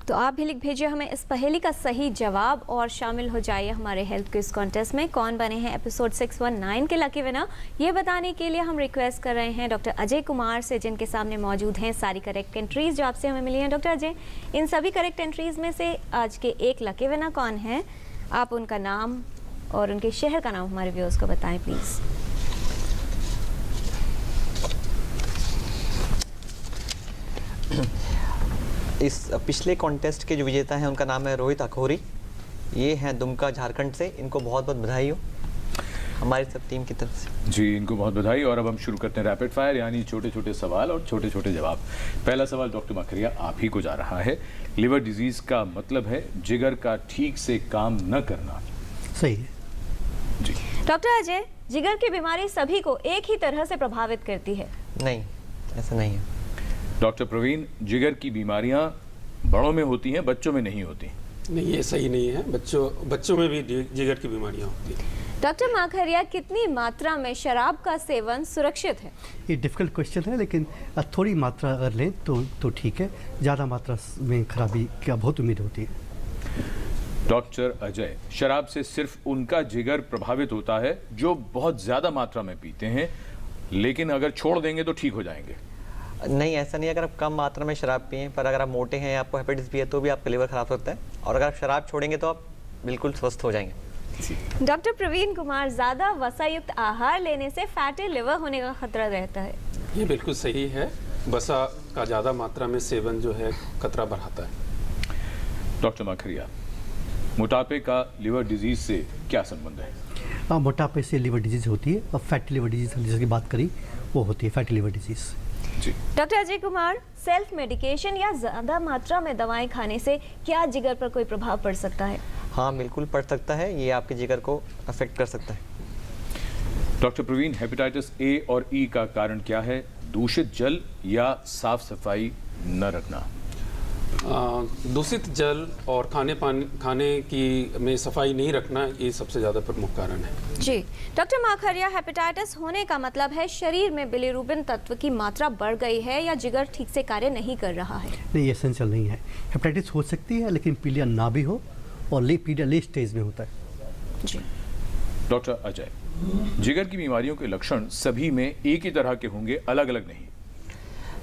तो आप भी लिख भेजिए हमें इस पहेली का सही जवाब और शामिल हो जाइए हमारे हेल्थ क्विज कॉन्टेस्ट में। कौन बने हैं एपिसोड 619 के लकी विनर, ये बताने के लिए हम रिक्वेस्ट कर रहे हैं डॉक्टर अजय कुमार से, जिनके सामने मौजूद हैं सारी करेक्ट एंट्रीज जो आपसे हमें मिली हैं। डॉक्टर अजय, इन सभी करेक्ट एंट्रीज में से आज के एक लकी विनर कौन है? आप उनका नाम और उनके शहर का नाम हमारे व्यूअर्स को बताएं प्लीज़। इस पिछले कॉन्टेस्ट के जो विजेता हैं उनका नाम है रोहित अखोरी। ये हैं दुमका झारखंड से। इनको बहुत बहुत बधाई हो हमारी सब टीम की तरफ से। जी, इनको बहुत बधाई। और अब हम शुरू करते हैं रैपिड फायर, यानी छोटे छोटे सवाल और छोटे छोटे जवाब। पहला सवाल डॉक्टर माखरिया आप ही को जा रहा है। लिवर डिजीज का मतलब है जिगर का ठीक से काम न करना। सही है जी। डॉक्टर अजय, जिगर की बीमारी सभी को एक ही तरह से प्रभावित करती है? नहीं, ऐसा नहीं है। डॉक्टर प्रवीण, जिगर की बीमारियां बड़ों में होती हैं, बच्चों में नहीं होती? नहीं, ये सही नहीं है। बच्चों में भी जिगर की बीमारियां होती हैं। डॉक्टर माखरिया, कितनी मात्रा में शराब का सेवन सुरक्षित है? ये डिफिकल्ट क्वेश्चन है, लेकिन थोड़ी मात्रा अगर लें तो ठीक है। ज़्यादा मात्रा में खराबी की बहुत उम्मीद होती है। डॉक्टर अजय, शराब से सिर्फ उनका जिगर प्रभावित होता है जो बहुत ज़्यादा मात्रा में पीते हैं, लेकिन अगर छोड़ देंगे तो ठीक हो जाएंगे? नहीं, ऐसा नहीं। अगर आप कम मात्रा में शराब पिए, पर अगर आप मोटे हैं या आपको हेपेटाइटिस बी है तो भी आपका लिवर खराब हो सकता है। और अगर आप शराब छोड़ेंगे तो आप बिल्कुल स्वस्थ हो जाएंगे। डॉक्टर प्रवीण कुमार, ज़्यादा वसायुक्त आहार लेने से फैटी लिवर होने का खतरा रहता है? ये बिल्कुल सही है। वसा का ज़्यादा मात्रा में सेवन जो है खतरा बढ़ाता है। डॉक्टर माखरिया, मोटापे का लिवर डिजीज से क्या संबंध है? मोटापे से लिवर डिजीज होती है और फैटी लिवर डिजीज जिसकी बात करी वो होती है फैटी लिवर डिजीज। जी। Doctor Ajay Kumar, self medication या ज़्यादा मात्रा में दवाएं खाने से क्या जिगर पर कोई प्रभाव पड़ सकता है? हाँ, बिल्कुल पड़ सकता है। ये आपके जिगर को अफेक्ट कर सकता है। डॉक्टर प्रवीण, हेपेटाइटिस ए और ई का कारण क्या है? दूषित जल या साफ सफाई न रखना? दूषित जल और खाने की में सफाई नहीं रखना, ये सबसे ज़्यादा प्रमुख कारण है। जी। डॉक्टर माखरिया, हेपेटाइटिस होने का मतलब है शरीर में बिलिरुबिन तत्व की मात्रा बढ़ गई है या जिगर ठीक से कार्य नहीं कर रहा है? नहीं, ये एसेंशियल नहीं है। हेपेटाइटिस हो सकती है लेकिन पीलिया ना भी हो, और पीलिया लेट स्टेज में होता है। जी। डॉक्टर अजय, जिगर की बीमारियों के लक्षण सभी में एक ही तरह के होंगे, अलग अलग नहीं?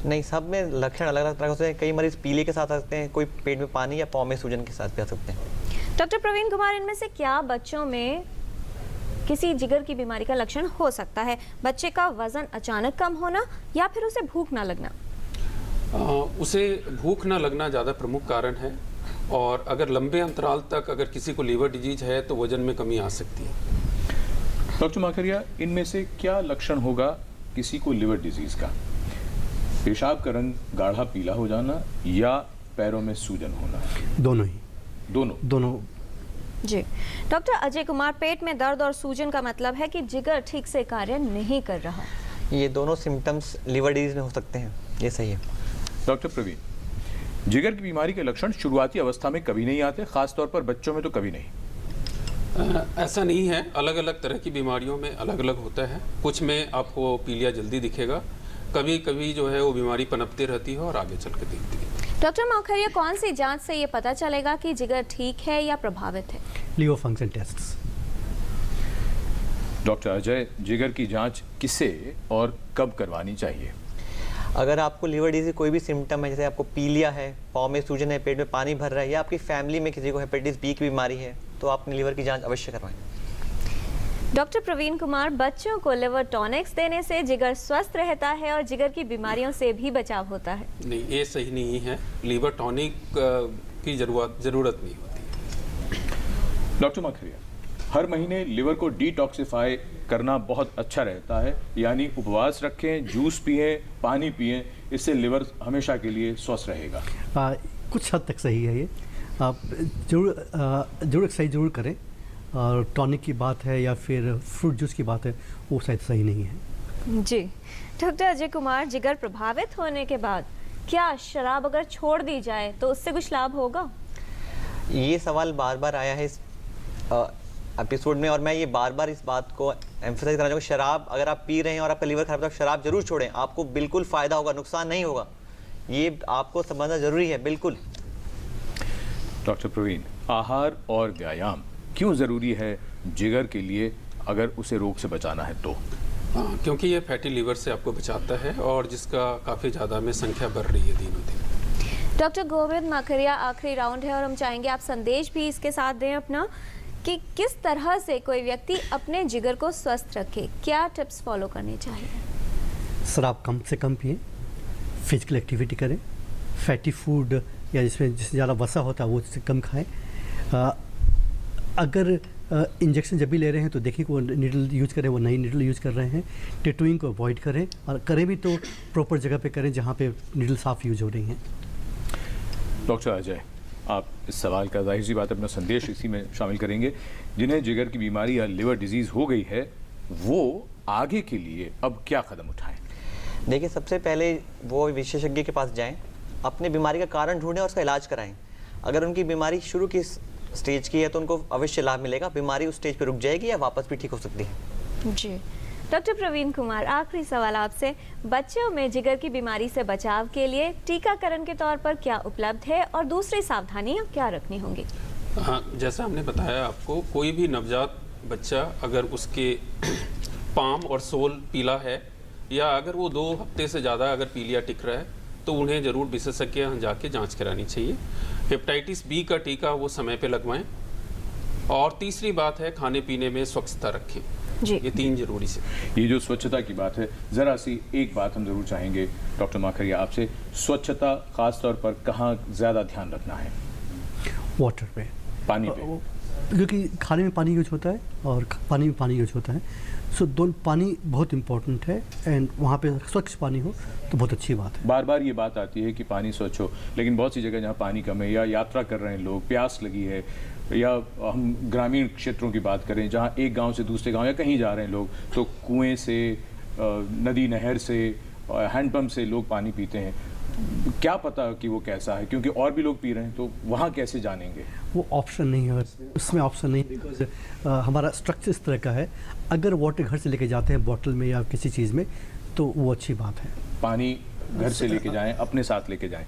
नहीं, सब में लक्षण अलग अलग तरह के होते हैं। कई मरीज पीले के साथ आ सकते हैं, कोई पेट में पानी या पाँव में सूजन के साथ भी आ सकते हैं। डॉक्टर प्रवीण कुमार, इनमें से क्या बच्चों में किसी जिगर की बीमारी का लक्षण हो सकता है? बच्चे का वजन अचानक कम होना या फिर उसे भूख ना लगना? उसे भूख ना लगना ज़्यादा प्रमुख कारण है। और अगर लंबे अंतराल तक अगर किसी को लीवर डिजीज है तो वजन में कमी आ सकती है। डॉक्टर माखरिया, इनमें से क्या लक्षण होगा किसी को लिवर डिजीज का? पेशाब का रंग गाढ़ा पीला हो जाना या पैरों में सूजन होना? दोनों ही। दोनों। जी। डॉक्टर अजय कुमार, पेट में दर्द और सूजन का मतलब है कि जिगर ठीक से कार्य नहीं कर रहा? ये दोनों सिम्टम्स लिवर डिजीज में हो सकते हैं, ये सही है। डॉक्टर प्रवीण, जिगर की बीमारी के लक्षण शुरुआती अवस्था में कभी नहीं आते, खासतौर पर बच्चों में तो कभी नहीं? ऐसा नहीं है। अलग अलग तरह की बीमारियों में अलग अलग होता है। कुछ में आपको पीलिया जल्दी दिखेगा, कभी कभी जो है वो बीमारी पनपती रहती है और आगे चल के दिखती है। डॉक्टर माखरिया, कौन सी जांच से ये पता चलेगा कि जिगर ठीक है या प्रभावित है? Liver function tests. Doctor Ajay, जिगर की जांच किसे और कब करवानी चाहिए? अगर आपको लिवर डिजीज कोई भी सिम्टम है, जैसे आपको पीलिया है, पाँव में सूजन है, पेट में पानी भर रहा है, या आपकी फैमिली में किसी को हेपेटाइटिस बी की बीमारी है, तो आप अपने लिवर की जांच अवश्य करवाएं। डॉक्टर प्रवीण कुमार, बच्चों को लिवर टॉनिक्स देने से जिगर स्वस्थ रहता है और जिगर की बीमारियों से भी बचाव होता है? नहीं, ये सही नहीं है। लिवर टॉनिक की जरूरत नहीं होती। डॉक्टर माखरिया, हर महीने लिवर को डिटॉक्सिफाई करना बहुत अच्छा रहता है, यानी उपवास रखें, जूस पिएं, पानी पिएं, इससे लिवर हमेशा के लिए स्वस्थ रहेगा। कुछ हद तक सही है ये। आप जरूर एक्सरसाइज जरूर करें, और टॉनिक की बात है या फिर फ्रूट जूस की बात है, वो शायद सही नहीं है। जी डॉक्टर अजय कुमार, जिगर प्रभावित होने के बाद क्या शराब अगर छोड़ दी जाए तो उससे कुछ लाभ होगा? ये सवाल बार बार आया है इस एपिसोड में, और मैं ये बार बार इस बात को एम्फसाइज करना चाहूँगा। शराब अगर आप पी रहे हैं और आपका लीवर खराब है तो शराब जरूर छोड़ें, आपको बिल्कुल फ़ायदा होगा, नुकसान नहीं होगा। ये आपको समझना जरूरी है, बिल्कुल। डॉक्टर प्रवीण, आहार और व्यायाम क्यों ज़रूरी है जिगर के लिए अगर उसे रोग से बचाना है तो? क्योंकि ये फैटी लीवर से आपको बचाता है, और जिसका काफ़ी ज़्यादा में संख्या बढ़ रही है दिनों दिन। डॉक्टर गोविंद माखरिया, आखिरी राउंड है और हम चाहेंगे आप संदेश भी इसके साथ दें अपना, कि किस तरह से कोई व्यक्ति अपने जिगर को स्वस्थ रखे, क्या टिप्स फॉलो करने चाहिए? शराब कम से कम पिए, फिजिकल एक्टिविटी करें, फैटी फूड या जिसमें ज़्यादा वसा होता है वो उससे कम खाएं। अगर इंजेक्शन जब भी ले रहे हैं तो देखिए वो नीडल यूज करें, वो नई नीडल यूज कर रहे हैं। टैटूइंग को अवॉइड करें, और करें भी तो प्रॉपर जगह पे करें जहाँ पे नीडल साफ यूज हो रही हैं। डॉक्टर अजय, आप इस सवाल का जाहिर सी बात अपना संदेश इसी में शामिल करेंगे। जिन्हें जिगर की बीमारी या लिवर डिजीज़ हो गई है वो आगे के लिए अब क्या कदम उठाएं? देखिए, सबसे पहले वो विशेषज्ञ के पास जाएं, अपनी बीमारी का कारण ढूंढें और उसका इलाज कराएं। अगर उनकी बीमारी शुरू की स्टेज की है तो उनको अवश्य लाभ मिलेगा, बीमारी उस स्टेज पर रुक जाएगी या वापस भी ठीक हो सकती है। जी डॉक्टर प्रवीण कुमार, आखिरी सवाल आपसे, बच्चों में जिगर की बीमारी से बचाव के लिए टीकाकरण के तौर पर क्या उपलब्ध है और दूसरी सावधानियां क्या रखनी होंगी? हाँ, जैसा हमने बताया आपको, कोई भी नवजात बच्चा अगर उसके पाम और सोल पीला है, या अगर वो 2 हफ्ते से ज़्यादा अगर पीलिया टिक रहा है, तो उन्हें ज़रूर विशेषज्ञ यहाँ जाके जांच करानी चाहिए। हेपेटाइटिस बी का टीका वो समय पे लगवाएं, और तीसरी बात है खाने पीने में स्वच्छता रखें। जी, ये 3 जरूरी से। ये जो स्वच्छता की बात है, ज़रा सी एक बात हम ज़रूर चाहेंगे डॉक्टर माखरिया आपसे, स्वच्छता खास तौर पर कहाँ ज़्यादा ध्यान रखना है? वाटर पे, पानी पे, क्योंकि खाने में पानी यूज होता है और पानी में पानी यूज होता है। सो दोनों पानी बहुत इंपॉर्टेंट है, एंड वहाँ पे स्वच्छ पानी हो तो बहुत अच्छी बात है। बार बार ये बात आती है कि पानी स्वच्छ हो, लेकिन बहुत सी जगह जहाँ पानी कम है, या यात्रा कर रहे हैं लोग, प्यास लगी है, या हम ग्रामीण क्षेत्रों की बात करें जहाँ एक गांव से दूसरे गांव या कहीं जा रहे हैं लोग, तो कुएं से, नदी नहर से, हैंडपम्प से लोग पानी पीते हैं। क्या पता कि वो कैसा है, क्योंकि और भी लोग पी रहे हैं, तो वहाँ कैसे जानेंगे? वो ऑप्शन नहीं है, उसमें ऑप्शन नहीं, बिकॉज हमारा स्ट्रक्चर इस तरह का है। अगर वाटर घर से लेके जाते हैं बॉटल में या किसी चीज़ में, तो वो अच्छी बात है। पानी घर से लेके जाएं, अपने साथ लेके जाएं।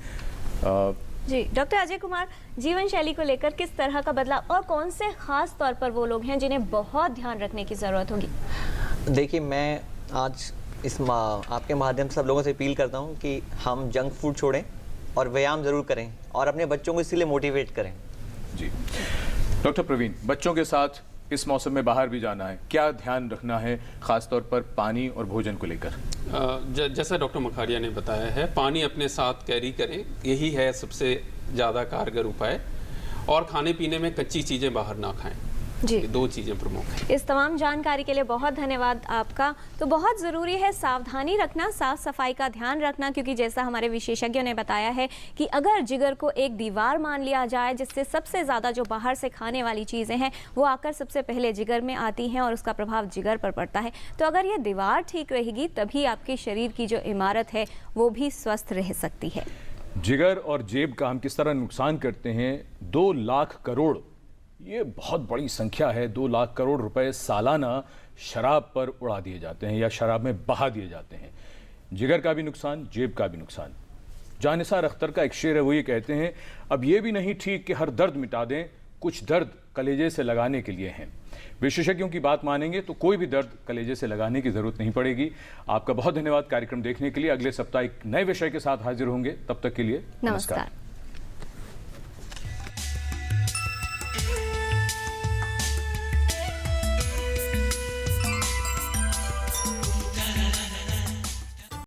जी डॉक्टर अजय कुमार, जीवन शैली को लेकर किस तरह का बदलाव और कौन से खास तौर पर वो लोग हैं जिन्हें बहुत ध्यान रखने की ज़रूरत होगी? देखिए, मैं आज आपके माध्यम से सब लोगों से अपील करता हूं कि हम जंक फूड छोड़ें और व्यायाम ज़रूर करें, और अपने बच्चों को इसीलिए मोटिवेट करें। जी डॉक्टर प्रवीण, बच्चों के साथ इस मौसम में बाहर भी जाना है, क्या ध्यान रखना है खास तौर पर पानी और भोजन को लेकर? जैसा डॉक्टर मखारिया ने बताया है, पानी अपने साथ कैरी करें, यही है सबसे ज़्यादा कारगर उपाय, और खाने पीने में कच्ची चीज़ें बाहर ना खाएं। जी, 2 चीज़ें प्रमुख हैं। इस तमाम जानकारी के लिए बहुत धन्यवाद आपका। तो बहुत ज़रूरी है सावधानी रखना, साफ सफाई का ध्यान रखना, क्योंकि जैसा हमारे विशेषज्ञों ने बताया है कि अगर जिगर को एक दीवार मान लिया जाए जिससे सबसे ज़्यादा जो बाहर से खाने वाली चीज़ें हैं वो आकर सबसे पहले जिगर में आती हैं और उसका प्रभाव जिगर पर पड़ता है, तो अगर ये दीवार ठीक रहेगी तभी आपके शरीर की जो इमारत है वो भी स्वस्थ रह सकती है। जिगर और जेब का हम किस तरह नुकसान करते हैं? 2 लाख करोड़, ये बहुत बड़ी संख्या है। 2 लाख करोड़ रुपए सालाना शराब पर उड़ा दिए जाते हैं या शराब में बहा दिए जाते हैं। जिगर का भी नुकसान, जेब का भी नुकसान। जानिसार अख्तर का एक शेर है, वो ये कहते हैं, अब ये भी नहीं ठीक कि हर दर्द मिटा दें, कुछ दर्द कलेजे से लगाने के लिए हैं। विशेषज्ञों की बात मानेंगे तो कोई भी दर्द कलेजे से लगाने की जरूरत नहीं पड़ेगी। आपका बहुत धन्यवाद कार्यक्रम देखने के लिए। अगले सप्ताह एक नए विषय के साथ हाजिर होंगे, तब तक के लिए नमस्कार।